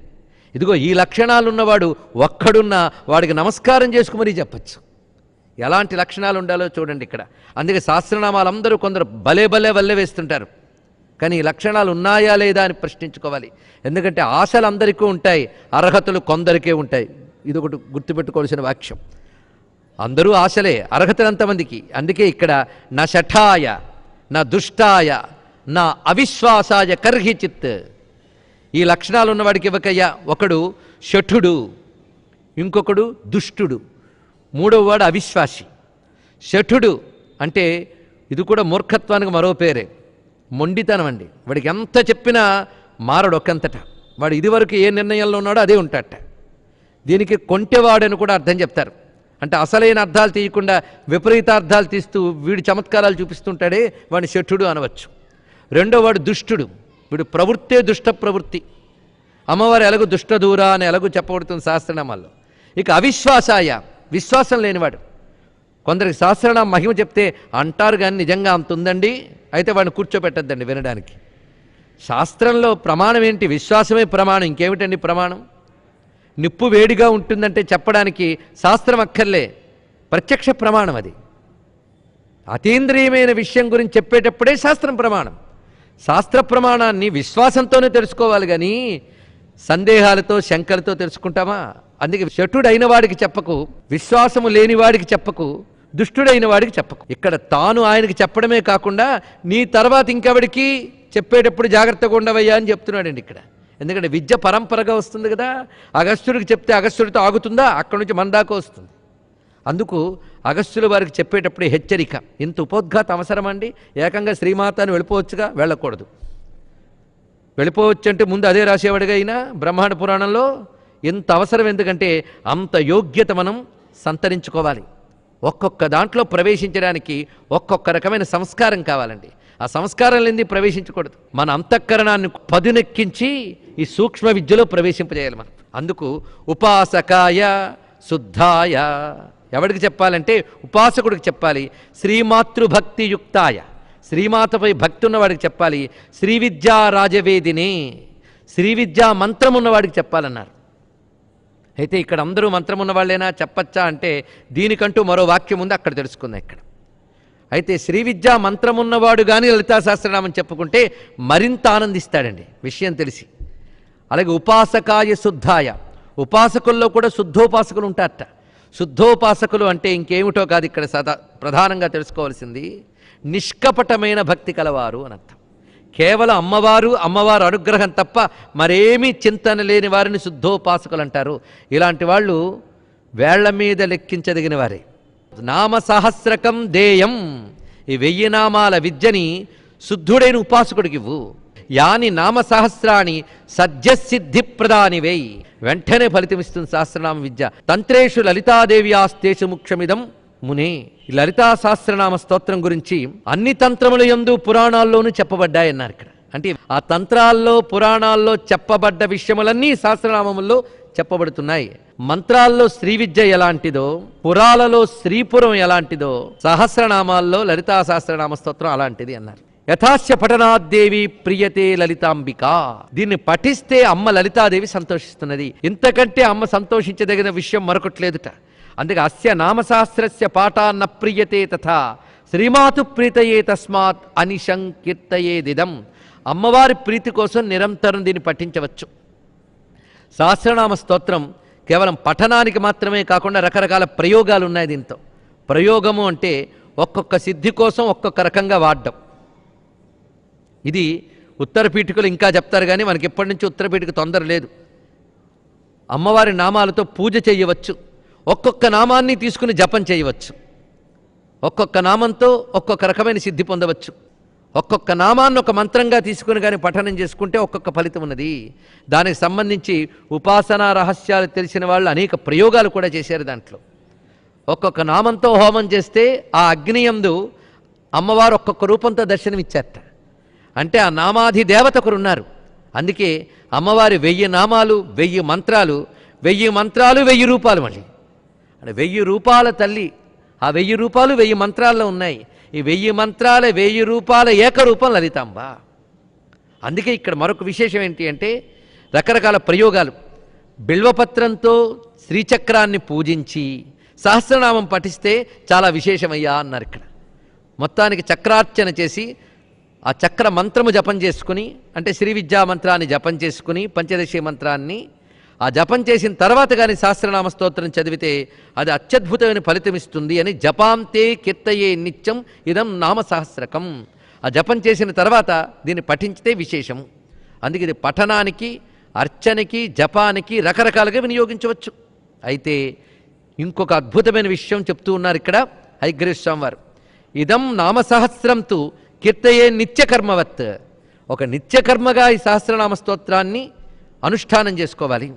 ఇదిగో ఈ లక్షణాలు ఉన్నవాడు ఒక్కడున్నా వాడికి నమస్కారం చేసుకుమని చెప్పచ్చు. ఎలాంటి లక్షణాలు ఉండాలో చూడండి ఇక్కడ. అందుకే సహస్రనామాలందరూ కొందరు భలే వల్లే వేస్తుంటారు. కానీ ఈ లక్షణాలు ఉన్నాయా లేదా అని ప్రశ్నించుకోవాలి. ఎందుకంటే ఆశలు అందరికీ ఉంటాయి, అర్హతలు కొందరికే ఉంటాయి. ఇది ఒకటి గుర్తుపెట్టుకోవాల్సిన వాక్యం. అందరూ ఆశలే, అర్హతలు ఎంతమందికి. అందుకే ఇక్కడ నా శఠాయ, నా దుష్టాయ, నా అవిశ్వాసాయ కర్హిచిత్. ఈ లక్షణాలు ఉన్నవాడికి ఇవ్వకయ్యా. ఒకడు శఠుడు, ఇంకొకడు దుష్టుడు, మూడవ వాడు అవిశ్వాసి. శఠుడు అంటే ఇది కూడా మూర్ఖత్వానికి మరో పేరే, మొండితనం అండి. వాడికి ఎంత చెప్పినా మారడు ఒకంతట. వాడు ఇదివరకు ఏ నిర్ణయంలో ఉన్నాడో అదే ఉంటాడట. దీనికి కొంటెవాడని కూడా అర్థం చెప్తారు. అంటే అసలైన అర్థాలు తీయకుండా విపరీతార్థాలు తీస్తూ వీడు చమత్కారాలు చూపిస్తుంటాడే వాడిని శఠుడు అనవచ్చు. రెండో వాడు దుష్టుడు. వీడు ప్రవృత్తే దుష్ట ప్రవృత్తి. అమ్మవారు ఎలాగో దుష్టదూర అని ఎలాగో చెప్పబడుతుంది శాస్త్రనామాల్లో. ఇక అవిశ్వాసాయ, విశ్వాసం లేనివాడు. కొందరికి సహస్రనామ మహిమ చెప్తే అంటారు కానీ నిజంగా అంత ఉందండి, అయితే వాడిని కూర్చోబెట్టద్దండి వినడానికి. శాస్త్రంలో ప్రమాణం ఏంటి? విశ్వాసమే ప్రమాణం. ఇంకేమిటండి ప్రమాణం? నిప్పు వేడిగా ఉంటుందంటే చెప్పడానికి శాస్త్రం అక్కర్లే, ప్రత్యక్ష ప్రమాణం. అది అతీంద్రియమైన విషయం గురించి చెప్పేటప్పుడే శాస్త్రం ప్రమాణం. శాస్త్ర ప్రమాణాన్ని విశ్వాసంతోనే తెలుసుకోవాలి కానీ సందేహాలతో శంకలతో తెలుసుకుంటామా? అందుకే శఠుడైన వాడికి చెప్పకు, విశ్వాసము లేని వాడికి చెప్పకు, దుష్టుడైన వాడికి చెప్పకు. ఇక్కడ తాను ఆయనకి చెప్పడమే కాకుండా నీ తర్వాత ఇంకెవడికి చెప్పేటప్పుడు జాగ్రత్తగా ఉండవయ్యా అని చెప్తున్నాడండి ఇక్కడ. ఎందుకంటే విద్య పరంపరగా వస్తుంది కదా. అగస్త్యుడికి చెప్తే అగస్త్యుడితో ఆగుతుందా? అక్కడి నుంచి మన దాకా వస్తుంది. అందుకు అగస్త్యుల వారికి చెప్పేటప్పుడే హెచ్చరిక. ఇంత ఉపోద్ఘాతం అవసరమండి? ఏకంగా శ్రీమాతను వెళ్ళిపోవచ్చుగా, వెళ్ళకూడదు. వెళ్ళిపోవచ్చు అంటే ముందు అదే రాసేవాడిగా అయినా బ్రహ్మాండ పురాణంలో. ఇంత అవసరం ఎందుకంటే అంత యోగ్యత మనం సంతరించుకోవాలి. ఒక్కొక్క దాంట్లో ప్రవేశించడానికి ఒక్కొక్క రకమైన సంస్కారం కావాలండి. ఆ సంస్కారం లేనిది ప్రవేశించకూడదు. మన అంతఃకరణాన్ని పదునెక్కించి ఈ సూక్ష్మ విద్యలో ప్రవేశింపజేయాలి మనం. అందుకు ఉపాసకాయ శుద్ధాయ ఎవడికి చెప్పాలంటే ఉపాసకుడికి చెప్పాలి. శ్రీమాతృభక్తియుక్తాయ, శ్రీమాతపై భక్తి ఉన్నవాడికి చెప్పాలి. శ్రీ విద్యా రాజవేదిని, శ్రీ విద్యా మంత్రం ఉన్నవాడికి చెప్పాలన్నారు. అయితే ఇక్కడ అందరూ మంత్రం ఉన్నవాళ్ళైనా చెప్పచ్చా అంటే దీనికంటూ మరో వాక్యం ఉంది, అక్కడ తెలుసుకుందాం ఇక్కడ. అయితే శ్రీ విద్యా మంత్రం ఉన్నవాడు కానీ లలితా సహస్రనామం చెప్పుకుంటే మరింత ఆనందిస్తాడండి విషయం తెలిసి. అలాగే ఉపాసకాయ శుద్ధాయ, ఉపాసకుల్లో కూడా శుద్ధోపాసకులు ఉంటారట. శుద్ధోపాసకులు అంటే ఇంకేమిటో కాదు, ఇక్కడ ప్రధానంగా తెలుసుకోవాల్సింది నిష్కపటమైన భక్తి కలవారు అని అర్థం. కేవలం అమ్మవారు అనుగ్రహం తప్ప మరేమీ చింతన లేని వారిని శుద్ధోపాసకులు అంటారు. ఇలాంటి వాళ్ళు వేళ్ల మీద లెక్కించదగిన వారే. నామ సహస్రకం దేయం, ఈ 1000 నామాల విద్యని శుద్ధుడైన ఉపాసకుడికి ఇవ్వు. యాని నామ సహస్రాన్ని సద్యసిద్ధిప్రదాని వేయి, వెంటనే ఫలితమిస్తుంది సహస్రనామ విద్య. తంత్రేషు లలితాదేవ్యాస్తేషు ముఖ్యమిదం మునే. ఈ లలితా సహస్రనామ స్తోత్రం గురించి అన్ని తంత్రముల యందు పురాణాల్లోనూ చెప్పబడ్డాయన్నారు ఇక్కడ. అంటే ఆ తంత్రాల్లో పురాణాల్లో చెప్పబడ్డ విషయములన్నీ సహస్రనామముల్లో చెప్పబడుతున్నాయి. మంత్రాల్లో శ్రీ విద్య ఎలాంటిదో, పురాలలో శ్రీపురం ఎలాంటిదో, సహస్రనామాల్లో లలితా సహస్రనామ స్తోత్రం అలాంటిది అన్నారు. యథాస్య పఠనాద్దేవి ప్రియతే లలితాంబిక. దీన్ని పఠిస్తే అమ్మ లలితాదేవి సంతోషిస్తున్నది. ఇంతకంటే అమ్మ సంతోషించదగిన విషయం మరొకట్లేదుట. అందుకే అస్య నామశాస్త్రస్య పాఠాన్న ప్రియతే తథా శ్రీమాతు ప్రీతయే తస్మాత్ అనిశంకీర్తయేదిదం. అమ్మవారి ప్రీతి కోసం నిరంతరం దీన్ని పఠించవచ్చు. సహస్రనామ స్తోత్రం కేవలం పఠనానికి మాత్రమే కాకుండా రకరకాల ప్రయోగాలు ఉన్నాయి దీంతో. ప్రయోగము అంటే ఒక్కొక్క సిద్ధి కోసం ఒక్కొక్క రకంగా వాడడం. ఇది ఉత్తరపీఠికలు ఇంకా చెప్తారు, కానీ మనకి ఎప్పటి నుంచి ఉత్తరపీఠిక తొందర లేదు. అమ్మవారి నామాలతో పూజ చేయవచ్చు, ఒక్కొక్క నామాన్ని తీసుకుని జపం చేయవచ్చు, ఒక్కొక్క నామంతో ఒక్కొక్క రకమైన సిద్ధి పొందవచ్చు. ఒక్కొక్క నామాన్ని ఒక మంత్రంగా తీసుకుని కానీ పఠనం చేసుకుంటే ఒక్కొక్క ఫలితం ఉన్నది. దానికి సంబంధించి ఉపాసనా రహస్యాలు తెలిసిన వాళ్ళు అనేక ప్రయోగాలు కూడా చేశారు దాంట్లో. ఒక్కొక్క నామంతో హోమం చేస్తే ఆ అగ్నియందు అమ్మవారు ఒక్కొక్క రూపంతో దర్శనమిచ్చారట. అంటే ఆ నామాధి దేవత ఒకరున్నారు. అందుకే అమ్మవారి 1000 నామాలు 1000 మంత్రాలు, 1000 మంత్రాలు 1000 రూపాలు. మళ్ళీ అంటే 1000 రూపాల తల్లి. ఆ 1000 రూపాలు 1000 మంత్రాల్లో ఉన్నాయి. ఈ 1000 మంత్రాల 1000 రూపాల ఏకరూపం లలితాంబ. అందుకే ఇక్కడ మరొక విశేషం ఏంటి అంటే రకరకాల ప్రయోగాలు. బిల్వపత్రంతో శ్రీచక్రాన్ని పూజించి సహస్రనామం పఠిస్తే చాలా విశేషమయ్యా అన్నారు ఇక్కడ. మొత్తానికి చక్రార్చన చేసి ఆ చక్ర మంత్రము జపం చేసుకుని, అంటే శ్రీ విద్యా మంత్రాన్ని జపం చేసుకుని పంచదశి మంత్రాన్ని ఆ జపం చేసిన తర్వాత కానీ సహస్రనామ స్తోత్రం చదివితే అది అత్యద్భుతమైన ఫలితం ఇస్తుంది అని జపాంతే కీర్తయే నిత్యం ఇదం నామ సహస్రకం. ఆ జపం చేసిన తర్వాత దీన్ని పఠించితే విశేషం. అందుకే ఇది పఠనానికి, అర్చనకి, జపానికి రకరకాలుగా వినియోగించవచ్చు. అయితే ఇంకొక అద్భుతమైన విషయం చెప్తూ ఉన్నారు ఇక్కడ హయగ్రీవ స్వామి వారు. ఇదం నామసహస్రంతు కీర్తయే నిత్యకర్మవత్. ఒక నిత్యకర్మగా ఈ సహస్రనామ స్తోత్రాన్ని అనుష్ఠానం చేసుకోవాలి.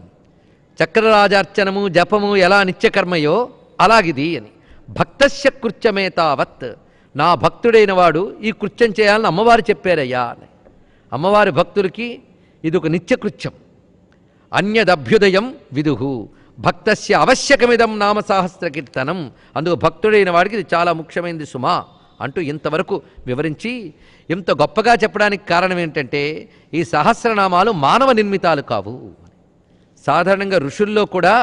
చక్రరాజార్చనము జపము ఎలా నిత్యకర్మయో అలాగిది అని. భక్తస్య కృత్యమే తావత్. నా భక్తుడైన వాడు ఈ కృత్యం చేయాలని అమ్మవారు చెప్పారయ్యా అని. అమ్మవారి భక్తులకి ఇది ఒక నిత్యకృత్యం. అన్యదభ్యుదయం విదుహు భక్తస్య అవశ్యకమిదం నామ సహస్ర కీర్తనం. అందుకు భక్తుడైన వాడికి ఇది చాలా ముఖ్యమైనది సుమా అంటూ ఇంతవరకు వివరించి ఇంత గొప్పగా చెప్పడానికి కారణం ఏంటంటే ఈ సహస్రనామాలు మానవ నిర్మితాలు కావు. సాధారణంగా ఋషుల్లో కూడా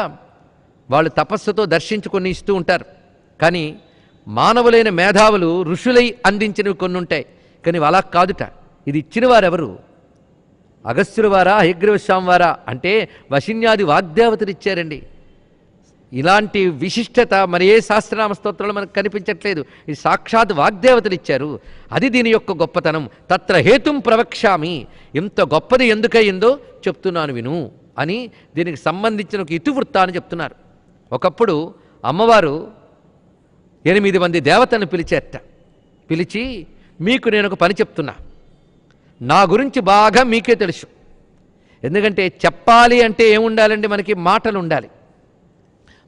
వాళ్ళు తపస్సుతో దర్శించుకొని ఇస్తూ ఉంటారు. కానీ మానవులైన మేధావులు ఋషులై అందించినవి కొన్ని ఉంటాయి. కానీ అలా కాదుట. ఇది ఇచ్చిన వారెవరు? అగస్త్యుల వారా, హయగ్రీవ స్వామి వారా అంటే వశిన్యాది వాగ్దేవతలు ఇచ్చారండి. ఇలాంటి విశిష్టత మరి ఏ సహస్రనామ స్తోత్రంలో మనకు కనిపించట్లేదు. ఈ సాక్షాత్ వాగ్దేవతలు ఇచ్చారు. అది దీని యొక్క గొప్పతనం. తత్ర హేతుం ప్రవక్ష్యామి. ఇంత గొప్పది ఎందుకయిందో చెప్తున్నాను విను అని దీనికి సంబంధించిన ఒక ఇతివృత్తాన్ని చెప్తున్నారు. ఒకప్పుడు అమ్మవారు 8 మంది దేవతలను పిలిచేట. పిలిచి మీకు నేను ఒక పని చెప్తున్నా, నా గురించి బాగా మీకే తెలుసు. ఎందుకంటే చెప్పాలి అంటే ఏముండాలండి? మనకి మాటలు ఉండాలి.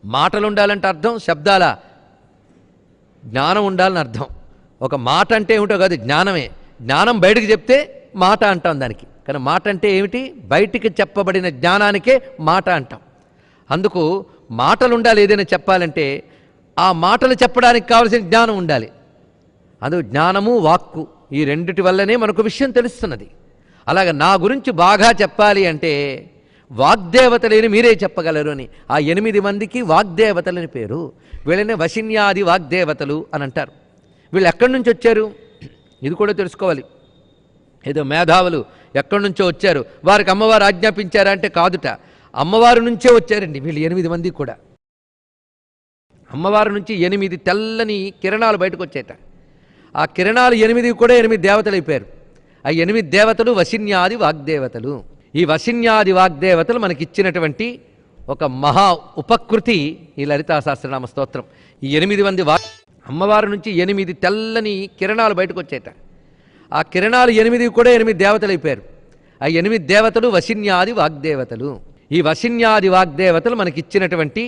మాటలు ఉండాలంటే అర్థం శబ్దాల జ్ఞానం ఉండాలని అర్థం. ఒక మాట అంటే ఏమిటో కాదు, జ్ఞానమే. జ్ఞానం బయటకు చెప్తే మాట అంటాం దానికి. కానీ మాట అంటే ఏమిటి? బయటికి చెప్పబడిన జ్ఞానానికే మాట అంటాం. అందుకు మాటలు ఉండాలి. ఏదైనా చెప్పాలంటే ఆ మాటలు చెప్పడానికి కావలసిన జ్ఞానం ఉండాలి. అందుకు జ్ఞానము వాక్కు ఈ రెండిటి వల్లనే మనకు విషయం తెలుస్తున్నది. అలాగే నా గురించి బాగా చెప్పాలి అంటే వాగ్దేవతలేని మీరే చెప్పగలరు అని. ఆ 8 మందికి వాగ్దేవతలని పేరు. వీళ్ళని వశిన్యాది వాగ్దేవతలు అని అంటారు. వీళ్ళు ఎక్కడి నుంచి వచ్చారు ఇది కూడా తెలుసుకోవాలి. ఏదో మేధావులు ఎక్కడి నుంచో వచ్చారు, వారికి అమ్మవారు ఆజ్ఞాపించారా అంటే కాదుట. అమ్మవారి నుంచే వచ్చారండి వీళ్ళు 8 మంది కూడా. అమ్మవారి నుంచి 8 తెల్లని కిరణాలు బయటకు వచ్చేట. ఆ కిరణాలు 8 కూడా 8 దేవతలు అయిపోయారు. ఆ 8 దేవతలు వశిన్యాది వాగ్దేవతలు. ఈ వశిన్యాది వాగ్దేవతలు మనకిచ్చినటువంటి ఒక మహా ఉపకృతి ఈ లలితా సహస్రనామ స్తోత్రం. ఈ 8 మంది అమ్మవారి నుంచి 8 తెల్లని కిరణాలు బయటకు వచ్చేట. ఆ కిరణాలు 8 కూడా 8 దేవతలు అయిపోయారు. ఆ 8 దేవతలు వశిన్యాది వాగ్దేవతలు. ఈ వశిన్యాది వాగ్దేవతలు మనకిచ్చినటువంటి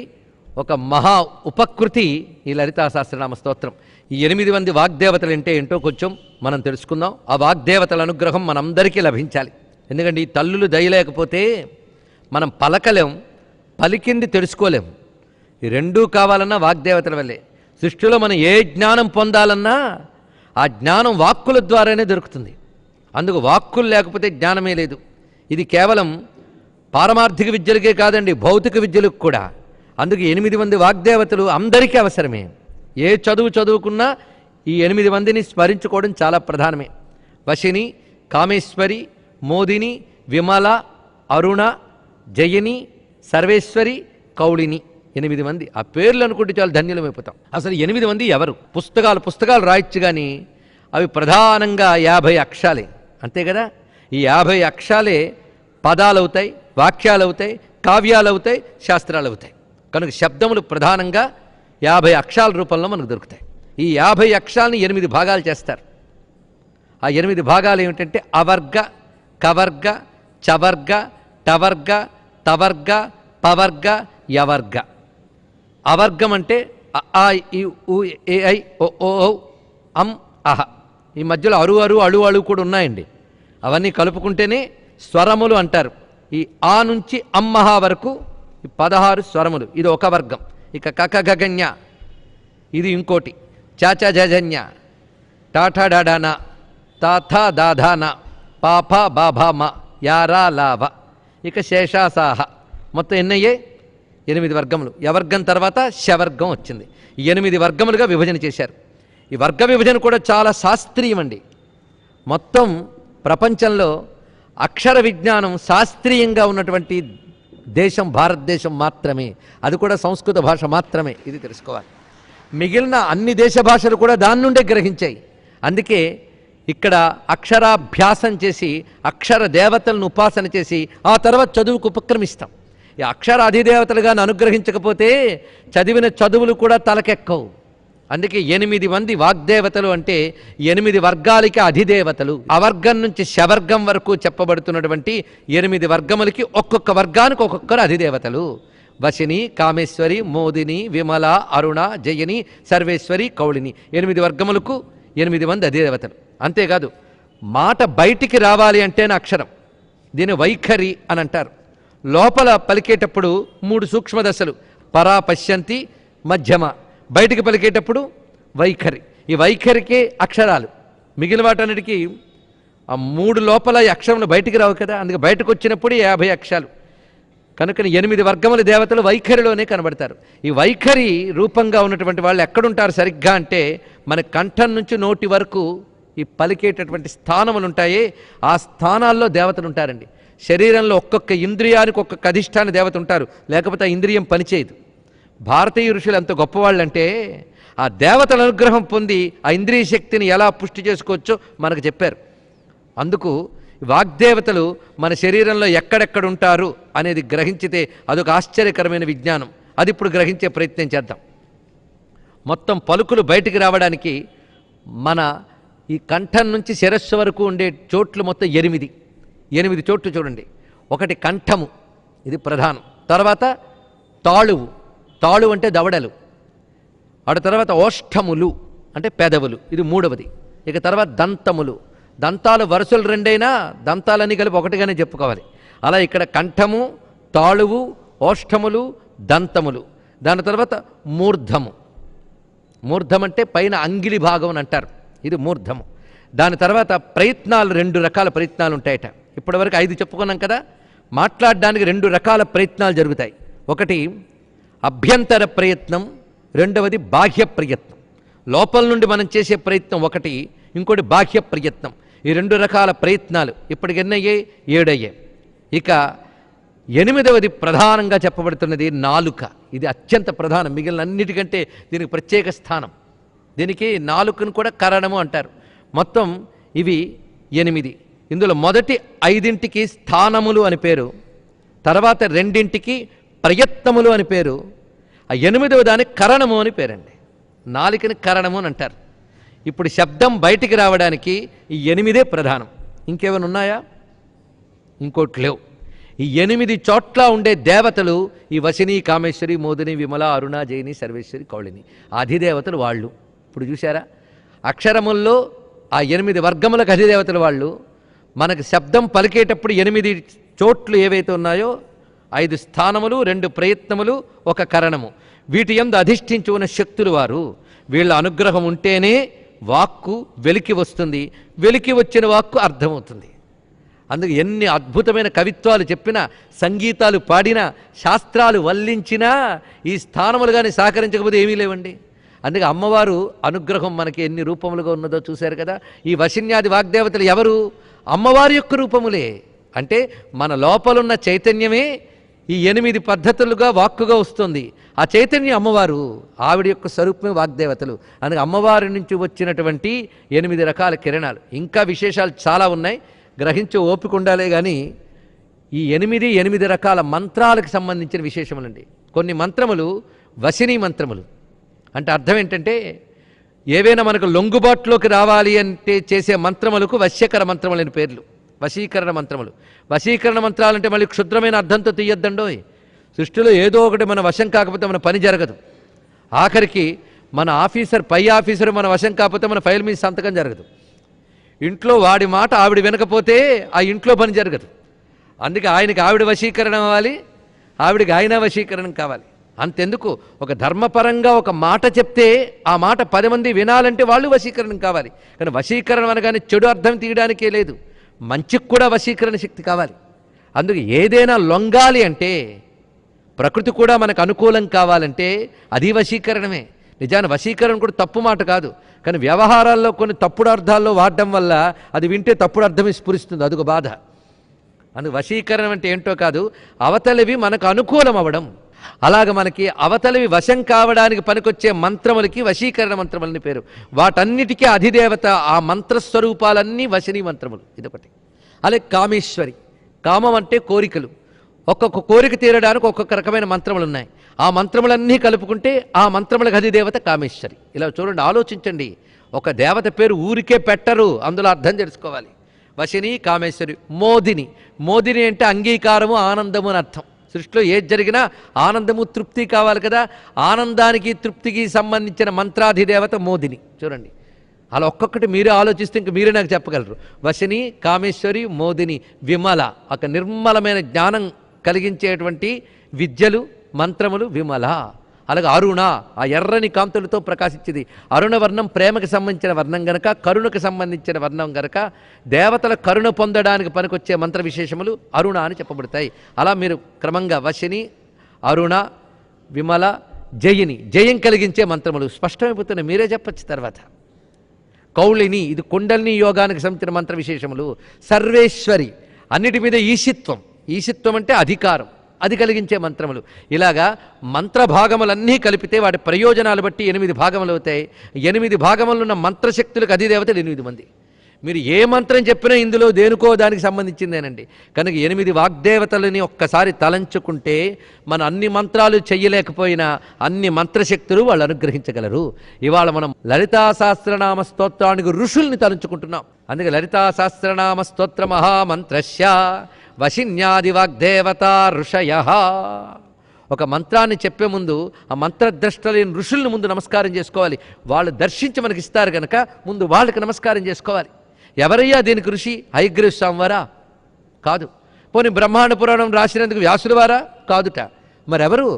ఒక మహా ఉపకృతి ఈ లలితా సహస్రనామ స్తోత్రం. ఈ 8 మంది వాగ్దేవతలు అంటే ఏంటో కొంచెం మనం తెలుసుకుందాం. ఆ వాగ్దేవతల అనుగ్రహం మనందరికీ లభించాలి. ఎందుకంటే ఈ తల్లులు దయలేకపోతే మనం పలకలేం, పలికింది తెలుసుకోలేం. ఈ రెండూ కావాలన్నా వాగ్దేవతల వల్లే. సృష్టిలో మనం ఏ జ్ఞానం పొందాలన్నా ఆ జ్ఞానం వాక్కుల ద్వారానే దొరుకుతుంది. అందుకు వాక్కులు లేకపోతే జ్ఞానమే లేదు. ఇది కేవలం పారమార్థిక విద్యలకే కాదండి, భౌతిక విద్యలకు కూడా. అందుకు 8 మంది వాగ్దేవతలు అందరికీ అవసరమే. ఏ చదువు చదువుకున్నా ఈ 8 మందిని స్మరించుకోవడం చాలా ప్రధానమే. వశిని, కామేశ్వరి, మోదిని, విమల, అరుణ, జయని, సర్వేశ్వరి, కౌళిని 8 మంది. ఆ పేర్లు అనుకుంటే చాలా ధన్యులమైపోతాం. అసలు 8 మంది ఎవరు? పుస్తకాలు రాయొచ్చు, కానీ అవి ప్రధానంగా 50 అక్షరాలే, అంతే కదా. ఈ 50 అక్షరాలే పదాలు అవుతాయి, వాక్యాలు అవుతాయి, కావ్యాలు అవుతాయి, శాస్త్రాలు అవుతాయి. కనుక శబ్దములు ప్రధానంగా 50 అక్షరాల రూపంలో మనకు దొరుకుతాయి. ఈ 50 అక్షరాలని 8 భాగాలు చేస్తారు. ఆ 8 భాగాలు ఏమిటంటే అవర్గ, కవర్గ, చవర్గ, టవర్గ, తవర్గ, పవర్గ, యవర్గ. అవర్గం అంటే అ ఇ ఉ ఏ ఐ ఓ ఓ ఔ అం అహ. ఈ మధ్యలో అరు అరు అళు అళు కూడా ఉన్నాయండి. అవన్నీ కలుపుకుంటేనే స్వరములు అంటారు. ఈ ఆ నుంచి అమ్మహ వరకు 16 స్వరములు, ఇది ఒక వర్గం. ఇక కక గగన్య ఇది ఇంకోటి. చాచా జజన్య, టాఠా డాడాన, తాథా దాధాన, పాప బాభామ, యారా లాభ. ఇక శేషాసాహ. మొత్తం ఎన్నయ్యాయి? 8 వర్గములు. యవర్గం తర్వాత శవర్గం వచ్చింది. 8 వర్గములుగా విభజన చేశారు. ఈ వర్గ విభజన కూడా చాలా శాస్త్రీయం అండి. మొత్తం ప్రపంచంలో అక్షర విజ్ఞానం శాస్త్రీయంగా ఉన్నటువంటి దేశం భారతదేశం మాత్రమే. అది కూడా సంస్కృత భాష మాత్రమే, ఇది తెలుసుకోవాలి. మిగిలిన అన్ని దేశ భాషలు కూడా దాని నుండే గ్రహించాయి. అందుకే ఇక్కడ అక్షరాభ్యాసం చేసి అక్షర దేవతలను ఉపాసన చేసి ఆ తర్వాత చదువుకు ఉపక్రమిస్తాం. ఈ అక్షర అధిదేవతలుగా అనుగ్రహించకపోతే చదివిన చదువులు కూడా తలకెక్కవు. అందుకే 8 మంది వాగ్దేవతలు అంటే 8 వర్గాలకి అధిదేవతలు. అవర్గం నుంచి శవర్గం వరకు చెప్పబడుతున్నటువంటి 8 వర్గములకి ఒక్కొక్క వర్గానికి ఒక్కొక్కరు అధిదేవతలు. వశిని, కామేశ్వరి, మోదిని, విమల, అరుణ, జయని, సర్వేశ్వరి, కౌళిని. 8 వర్గములకు 8 మంది అధిదేవతలు. అంతేకాదు, మాట బయటికి రావాలి అంటేనే అక్షరం. దీన్ని వైఖరి అని అంటారు. లోపల పలికేటప్పుడు 3 సూక్ష్మ దశలు, పరా, పశ్యంతి, మధ్యమ. బయటికి పలికేటప్పుడు వైఖరి. ఈ వైఖరికే అక్షరాలు. మిగిలిన వాటన్నిటికీ ఆ 3 లోపల ఈ అక్షరములు బయటికి రావు కదా. అందుకే బయటకు వచ్చినప్పుడు 50 అక్షరాలు. కనుక 8 వర్గముల దేవతలు వైఖరిలోనే కనబడతారు. ఈ వైఖరి రూపంగా ఉన్నటువంటి వాళ్ళు ఎక్కడుంటారు సరిగ్గా అంటే మన కంఠం నుంచి నోటి వరకు ఈ పలికేటటువంటి స్థానములు ఉంటాయే, ఆ స్థానాల్లో దేవతలు ఉంటారండి. శరీరంలో ఒక్కొక్క ఇంద్రియానికి ఒక్కొక్క అధిష్టాన దేవత ఉంటారు, లేకపోతే ఆ ఇంద్రియం పనిచేయదు. భారతీయ ఋషులు ఎంత గొప్పవాళ్ళంటే ఆ దేవతల అనుగ్రహం పొంది ఆ ఇంద్రియ శక్తిని ఎలా పుష్టి చేసుకోవచ్చో మనకు చెప్పారు. అందుకు వాగ్దేవతలు మన శరీరంలో ఎక్కడెక్కడ ఉంటారు అనేది గ్రహించితే అదొక ఆశ్చర్యకరమైన విజ్ఞానం. అది ఇప్పుడు గ్రహించే ప్రయత్నం చేద్దాం. మొత్తం పలుకులు బయటికి రావడానికి మన ఈ కంఠం నుంచి శిరస్సు వరకు ఉండే చోట్లు మొత్తం 8 చోట్లు చూడండి. ఒకటి కంఠము, ఇది ప్రధానం. తర్వాత తాళువు, తాళు అంటే దవడలు. ఆడ తర్వాత ఓష్ఠములు అంటే పెదవులు, ఇది మూడవది. ఇక తర్వాత దంతములు. దంతాలు వరుసలు 2 అయినా దంతాలన్నీ కలిపి ఒకటిగానే చెప్పుకోవాలి. అలా ఇక్కడ కంఠము, తాళువు, ఓష్ఠములు, దంతములు. దాని తర్వాత మూర్ధము. మూర్ధం అంటే పైన అంగిలి భాగం అని అంటారు, ఇది మూర్ధము. దాని తర్వాత ప్రయత్నాలు, 2 రకాల ప్రయత్నాలు ఉంటాయట. ఇప్పటివరకు 5 చెప్పుకున్నాం కదా. మాట్లాడడానికి 2 రకాల ప్రయత్నాలు జరుగుతాయి. ఒకటి అభ్యంతర ప్రయత్నం, రెండవది బాహ్య ప్రయత్నం. లోపల నుండి మనం చేసే ప్రయత్నం ఒకటి, ఇంకోటి బాహ్య ప్రయత్నం. ఈ 2 రకాల ప్రయత్నాలు ఇప్పటికి ఎన్నయ్యాయి? 7 అయ్యాయి. ఇక 8వది ప్రధానంగా చెప్పబడుతున్నది నాలుక. ఇది అత్యంత ప్రధానం, మిగిలిన అన్నిటికంటే దీనికి ప్రత్యేక స్థానం. దీనికి నాలుకను కూడా కరణము అంటారు. మొత్తం ఇవి 8. ఇందులో మొదటి 5ంటికి స్థానములు అని పేరు, తర్వాత 2ంటికి ప్రయత్నములు అని పేరు, ఆ 8వ దానికి కరణము అని పేరండి. నాలుకని కరణము అని అంటారు. ఇప్పుడు శబ్దం బయటికి రావడానికి ఈ 8 ప్రధానం. ఇంకేమైనా ఉన్నాయా? ఇంకోటి లేవు. ఈ 8 చోట్ల ఉండే దేవతలు ఈ వశిని, కామేశ్వరి, మోదిని, విమల, అరుణ, జయిని, సర్వేశ్వరి, కౌళిని. అధిదేవతలు వాళ్ళు. ఇప్పుడు చూసారా, అక్షరముల్లో ఆ 8 వర్గములకు అధిదేవతలు వాళ్ళు. మనకు శబ్దం పలికేటప్పుడు 8 చోట్లు ఏవైతే ఉన్నాయో 5 స్థానములు, 2 ప్రయత్నములు, 1 కరణము. వీటి యందు అధిష్ఠించి ఉన్న శక్తులు వారు. వీళ్ళ అనుగ్రహం ఉంటేనే వాక్కు వెలికి వస్తుంది, వెలికి వచ్చిన వాక్కు అర్థమవుతుంది. అందుకు ఎన్ని అద్భుతమైన కవిత్వాలు చెప్పినా, సంగీతాలు పాడినా, శాస్త్రాలు వల్లించినా ఈ స్థానములు కానీ సహకరించకపోతే ఏమీ లేవండి. అందుకే అమ్మవారు అనుగ్రహం మనకి ఎన్ని రూపములుగా ఉన్నదో చూశారు కదా. ఈ వశిన్యాది వాగ్దేవతలు ఎవరు? అమ్మవారి యొక్క రూపములే. అంటే మన లోపలున్న చైతన్యమే ఈ 8 పద్ధతులుగా వాక్కుగా వస్తుంది. ఆ చైతన్యం అమ్మవారు, ఆవిడ యొక్క స్వరూపమే వాగ్దేవతలు. అందుకే అమ్మవారి నుంచి వచ్చినటువంటి 8 రకాల కిరణాలు. ఇంకా విశేషాలు చాలా ఉన్నాయి, గ్రహించే ఓపిక ఉండాలే. కానీ ఈ 8 రకాల మంత్రాలకు సంబంధించిన విశేషములండి. కొన్ని మంత్రములు వశినీ మంత్రములు. అంటే అర్థం ఏంటంటే, ఏవైనా మనకు లొంగుబాటులోకి రావాలి అంటే చేసే మంత్రములకు వశ్యకర మంత్రములని పేర్లు, వశీకరణ మంత్రములు. వశీకరణ మంత్రాలంటే మళ్ళీ క్షుద్రమైన అర్థంతో తీయొద్దండోయ్. సృష్టిలో ఏదో ఒకటి మన వశం కాకపోతే మన పని జరగదు. ఆఖరికి మన ఆఫీసర్, పై ఆఫీసర్ మన వశం కాకపోతే మన ఫైల్ మీద సంతకం జరగదు. ఇంట్లో వాడి మాట ఆవిడ వినకపోతే ఆ ఇంట్లో పని జరగదు. అందుకే ఆయనకి ఆవిడ వశీకరణ అవ్వాలి, ఆవిడికి ఆయన వశీకరణం కావాలి. అంతెందుకు, ఒక ధర్మపరంగా ఒక మాట చెప్తే ఆ మాట 10 మంది వినాలంటే వాళ్ళు వశీకరణం కావాలి. కానీ వశీకరణం అనగానే చెడు అర్థం తీయడానికే లేదు, మంచికి కూడా వశీకరణ శక్తి కావాలి. అందుకే ఏదైనా లొంగాలి అంటే, ప్రకృతి కూడా మనకు అనుకూలం కావాలంటే అది వశీకరణమే. నిజాన్ని వశీకరణ కూడా తప్పు మాట కాదు, కానీ వ్యవహారాల్లో కొన్ని తప్పుడు అర్థాల్లో వాడడం వల్ల అది వింటే తప్పుడు అర్థమే స్ఫురిస్తుంది, అదొక బాధ. అందుకు వశీకరణం అంటే ఏంటో కాదు, అవతలివి మనకు అనుకూలం అవ్వడం. అలాగ మనకి అవతలివి వశం కావడానికి పనికొచ్చే మంత్రములకి వశీకరణ మంత్రములని పేరు. వాటన్నిటికీ అధిదేవత ఆ మంత్రస్వరూపాలన్నీ వశినీ మంత్రములు. ఇదొకటి. అలాగే కామేశ్వరి, కామం అంటే కోరికలు. ఒక్కొక్క కోరిక తీరడానికి ఒక్కొక్క రకమైన మంత్రములు ఉన్నాయి. ఆ మంత్రములన్నీ కలుపుకుంటే ఆ మంత్రములకు అధిదేవత కామేశ్వరి. ఇలా చూడండి, ఆలోచించండి. ఒక దేవత పేరు ఊరికే పెట్టరు, అందులో అర్థం తెలుసుకోవాలి. వశిని, కామేశ్వరి. మోదిని, మోదిని అంటే అంగీకారము, ఆనందము అని అర్థం. సృష్టిలో ఏది జరిగినా ఆనందము, తృప్తి కావాలి కదా. ఆనందానికి, తృప్తికి సంబంధించిన మంత్రాధిదేవత మోదిని. చూడండి, అలా ఒక్కొక్కటి మీరే ఆలోచిస్తే ఇంక మీరే నాకు చెప్పగలరు. వశిని, కామేశ్వరి, మోదిని, విమల, ఒక నిర్మలమైన జ్ఞానం కలిగించేటువంటి విద్యలు, మంత్రములు విమల. అలాగే అరుణ, ఆ ఎర్రని కాంతులతో ప్రకాశించింది. అరుణవర్ణం ప్రేమకి సంబంధించిన వర్ణం గనక, కరుణకు సంబంధించిన వర్ణం గనక దేవతల కరుణ పొందడానికి పనికొచ్చే మంత్ర విశేషములు అరుణ అని చెప్పబడతాయి. అలా మీరు క్రమంగా వశిని, అరుణ, విమల, జయిని, జయం కలిగించే మంత్రములు స్పష్టమైపోతున్నాయి, మీరే చెప్పచ్చు తర్వాత. కౌళిని, ఇది కుండలిని యోగానికి సంబంధించిన మంత్ర విశేషములు. సర్వేశ్వరి, అన్నిటి మీద ఈశిత్వం, ఈశిత్వం అంటే అధికారం, అది కలిగించే మంత్రములు. ఇలాగా మంత్రభాగములన్నీ కలిపితే వాటి ప్రయోజనాలు బట్టి 8 భాగములు అవుతాయి. 8 భాగములు ఉన్న మంత్రశక్తులకు అధిదేవతలు 8 మంది. మీరు ఏ మంత్రం చెప్పినా ఇందులో దేనికో దానికి సంబంధించిందేనండి. కనుక 8 వాగ్దేవతలని ఒక్కసారి తలంచుకుంటే మన అన్ని మంత్రాలు చెయ్యలేకపోయినా అన్ని మంత్రశక్తులు వాళ్ళు అనుగ్రహించగలరు. ఇవాళ మనం లలితా సహస్రనామ స్తోత్రానికి ఋషుల్ని తలంచుకుంటున్నాం. అందుకే లలితా సహస్రనామ స్తోత్ర మహామంత్రస్య వశిన్యాది వాగ్దేవత ఋషయ. ఒక మంత్రాన్ని చెప్పే ముందు ఆ మంత్రద్రష్టలైన ఋషుల్ని ముందు నమస్కారం చేసుకోవాలి. వాళ్ళు దర్శించి మనకి ఇస్తారు కనుక ముందు వాళ్ళకి నమస్కారం చేసుకోవాలి. ఎవరయ్యా దీనికి ఋషి? హయగ్రీవ స్వామి వారా? కాదు. పోనీ బ్రహ్మాండ పురాణం రాసినందుకు వ్యాసుల వారా? కాదుట. మరెవరు?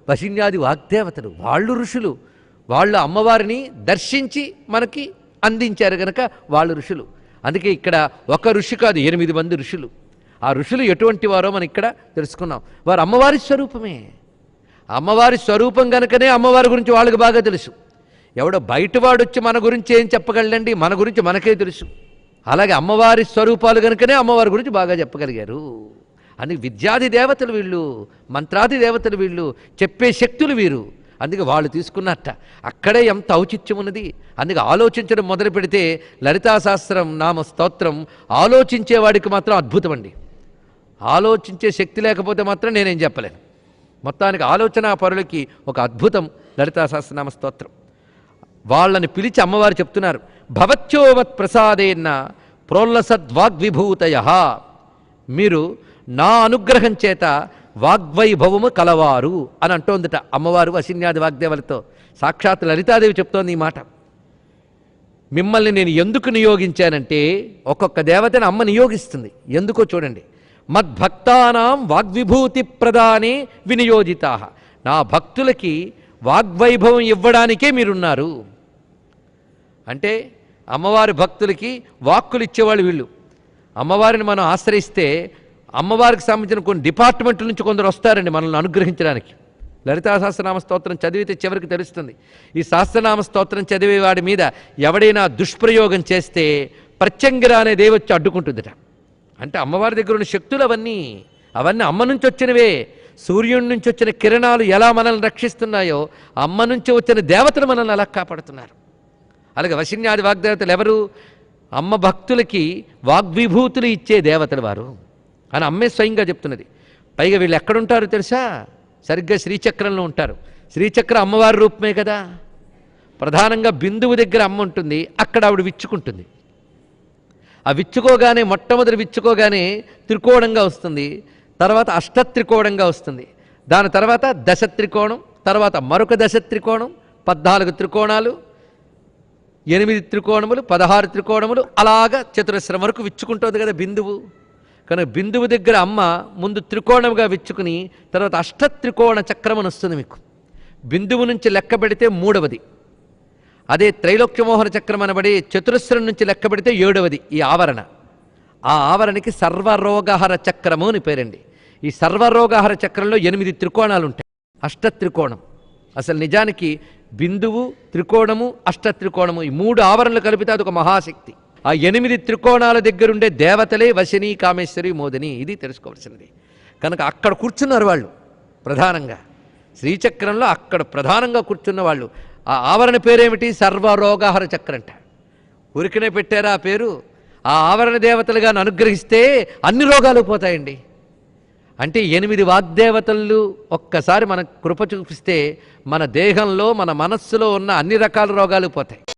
వశిన్యాది వాగ్దేవతలు, వాళ్ళు ఋషులు. వాళ్ళు అమ్మవారిని దర్శించి మనకి అందించారు కనుక వాళ్ళు ఋషులు. అందుకే ఇక్కడ ఒక ఋషి కాదు, 8 మంది ఋషులు. ఆ ఋషులు ఎటువంటి వారో మనం ఇక్కడ తెలుసుకున్నాం. వారు అమ్మవారి స్వరూపమే. అమ్మవారి స్వరూపం కనుకనే అమ్మవారి గురించి వాళ్ళకి బాగా తెలుసు. ఎవడో బయటవాడు వచ్చి మన గురించి ఏం చెప్పగలండి? మన గురించి మనకే తెలుసు. అలాగే అమ్మవారి స్వరూపాలు కనుకనే అమ్మవారి గురించి బాగా చెప్పగలిగారు. అందుకే విద్యాది దేవతలు వీళ్ళు, మంత్రాది దేవతలు వీళ్ళు, చెప్పే శక్తులు వీరు. అందుకే వాళ్ళు తీసుకున్నట్ట అక్కడే ఎంత ఔచిత్యం ఉన్నది. అందుకే ఆలోచించడం మొదలు పెడితే లలితా సహస్రం నామ స్తోత్రం ఆలోచించేవాడికి మాత్రం అద్భుతం అండి. ఆలోచించే శక్తి లేకపోతే మాత్రం నేనేం చెప్పలేను. మొత్తానికి ఆలోచన పరులకి ఒక అద్భుతం లలితా సహస్రనామ స్తోత్రం. వాళ్ళని పిలిచి అమ్మవారు చెప్తున్నారు, భవత్యోవత్ ప్రసాదేన్న ప్రోల్లసద్వాగ్విభూతయ. మీరు నా అనుగ్రహం చేత వాగ్వైభవము కలవారు అని అంటోందట అమ్మవారు వశిన్యాది వాగ్దేవలతో. సాక్షాత్ లలితాదేవి చెప్తోంది ఈ మాట. మిమ్మల్ని నేను ఎందుకు నియోగించానంటే, ఒక్కొక్క దేవతని అమ్మ నియోగిస్తుంది. ఎందుకో చూడండి. మద్భక్తానాం వాగ్విభూతి ప్రదానే వినియోజితా. నా భక్తులకి వాగ్వైభవం ఇవ్వడానికే మీరున్నారు. అంటే అమ్మవారి భక్తులకి వాక్కులు ఇచ్చేవాళ్ళు వీళ్ళు. అమ్మవారిని మనం ఆశ్రయిస్తే అమ్మవారికి సంబంధించిన కొన్ని డిపార్ట్మెంట్ల నుంచి కొందరు వస్తారండి మనల్ని అనుగ్రహించడానికి. లలితా సహస్రనామ స్తోత్రం చదివితే చివరికి తెలుస్తుంది. ఈ సహస్రనామ స్తోత్రం చదివే వాడి మీద ఎవడైనా దుష్ప్రయోగం చేస్తే ప్రత్యంగిర అనే దేవచ్చి అడ్డుకుంటుందట. అంటే అమ్మవారి దగ్గర ఉన్న శక్తులు అవన్నీ అమ్మ నుంచి వచ్చినవే. సూర్యుడి నుంచి వచ్చిన కిరణాలు ఎలా మనల్ని రక్షిస్తున్నాయో అమ్మ నుంచి వచ్చిన దేవతలు మనల్ని అలా కాపాడుతున్నారు. అలాగే వశిన్యాది వాగ్దేవతలు ఎవరు? అమ్మ భక్తులకి వాగ్విభూతులు ఇచ్చే దేవతలు వారు అని అమ్మే స్వయంగా చెప్తున్నది. పైగా వీళ్ళు ఎక్కడుంటారు తెలుసా? సరిగ్గా శ్రీచక్రంలో ఉంటారు. శ్రీచక్రం అమ్మవారి రూపమే కదా. ప్రధానంగా బిందువు దగ్గర అమ్మ ఉంటుంది, అక్కడ ఆవిడ విచ్చుకుంటుంది. ఆ విచ్చుకోగానే మొట్టమొదటి విచ్చుకోగానే త్రికోణంగా వస్తుంది, తర్వాత అష్టత్రికోణంగా వస్తుంది, దాని తర్వాత దశ త్రికోణం, తర్వాత మరొక దశ త్రికోణం, 14 త్రికోణాలు, 8 త్రికోణములు, 16 త్రికోణములు, అలాగా చతురస్రం వరకు విచ్చుకుంటుంది కదా బిందువు. కనుక బిందువు దగ్గర అమ్మ ముందు త్రికోణంగా విచ్చుకుని తర్వాత అష్టత్రికోణ చక్రం అని వస్తుంది మీకు. బిందువు నుంచి లెక్క పెడితే 3వది. అదే త్రైలోక్యమోహన చక్రం అనబడి చతురస్రం నుంచి లెక్క పెడితే 7వది ఈ ఆవరణ. ఆ ఆవరణకి సర్వరోగహర చక్రము అని పేరండి. ఈ సర్వరోగహర చక్రంలో 8 త్రికోణాలు ఉంటాయి. అష్టత్రికోణం అసలు నిజానికి బిందువు, త్రికోణము, అష్టత్రికోణము ఈ 3 ఆవరణలు కలిపితే అదొక మహాశక్తి. ఆ 8 త్రికోణాల దగ్గరుండే దేవతలే వశిని, కామేశ్వరి, మోదిని. ఇది తెలుసుకోవాల్సినది. కనుక అక్కడ కూర్చున్నారు వాళ్ళు ప్రధానంగా. శ్రీచక్రంలో అక్కడ ప్రధానంగా కూర్చున్న వాళ్ళు. ఆ ఆవరణ పేరేమిటి? సర్వరోగహర చక్రంట. ఉరికినే పెట్టారా ఆ పేరు? ఆ ఆవరణ దేవతలుగా అనుగ్రహిస్తే అన్ని రోగాలు పోతాయండి. అంటే 8 వాగ్దేవతలు ఒక్కసారి మన కృప చూపిస్తే మన దేహంలో, మన మనస్సులో ఉన్న అన్ని రకాల రోగాలు పోతాయి.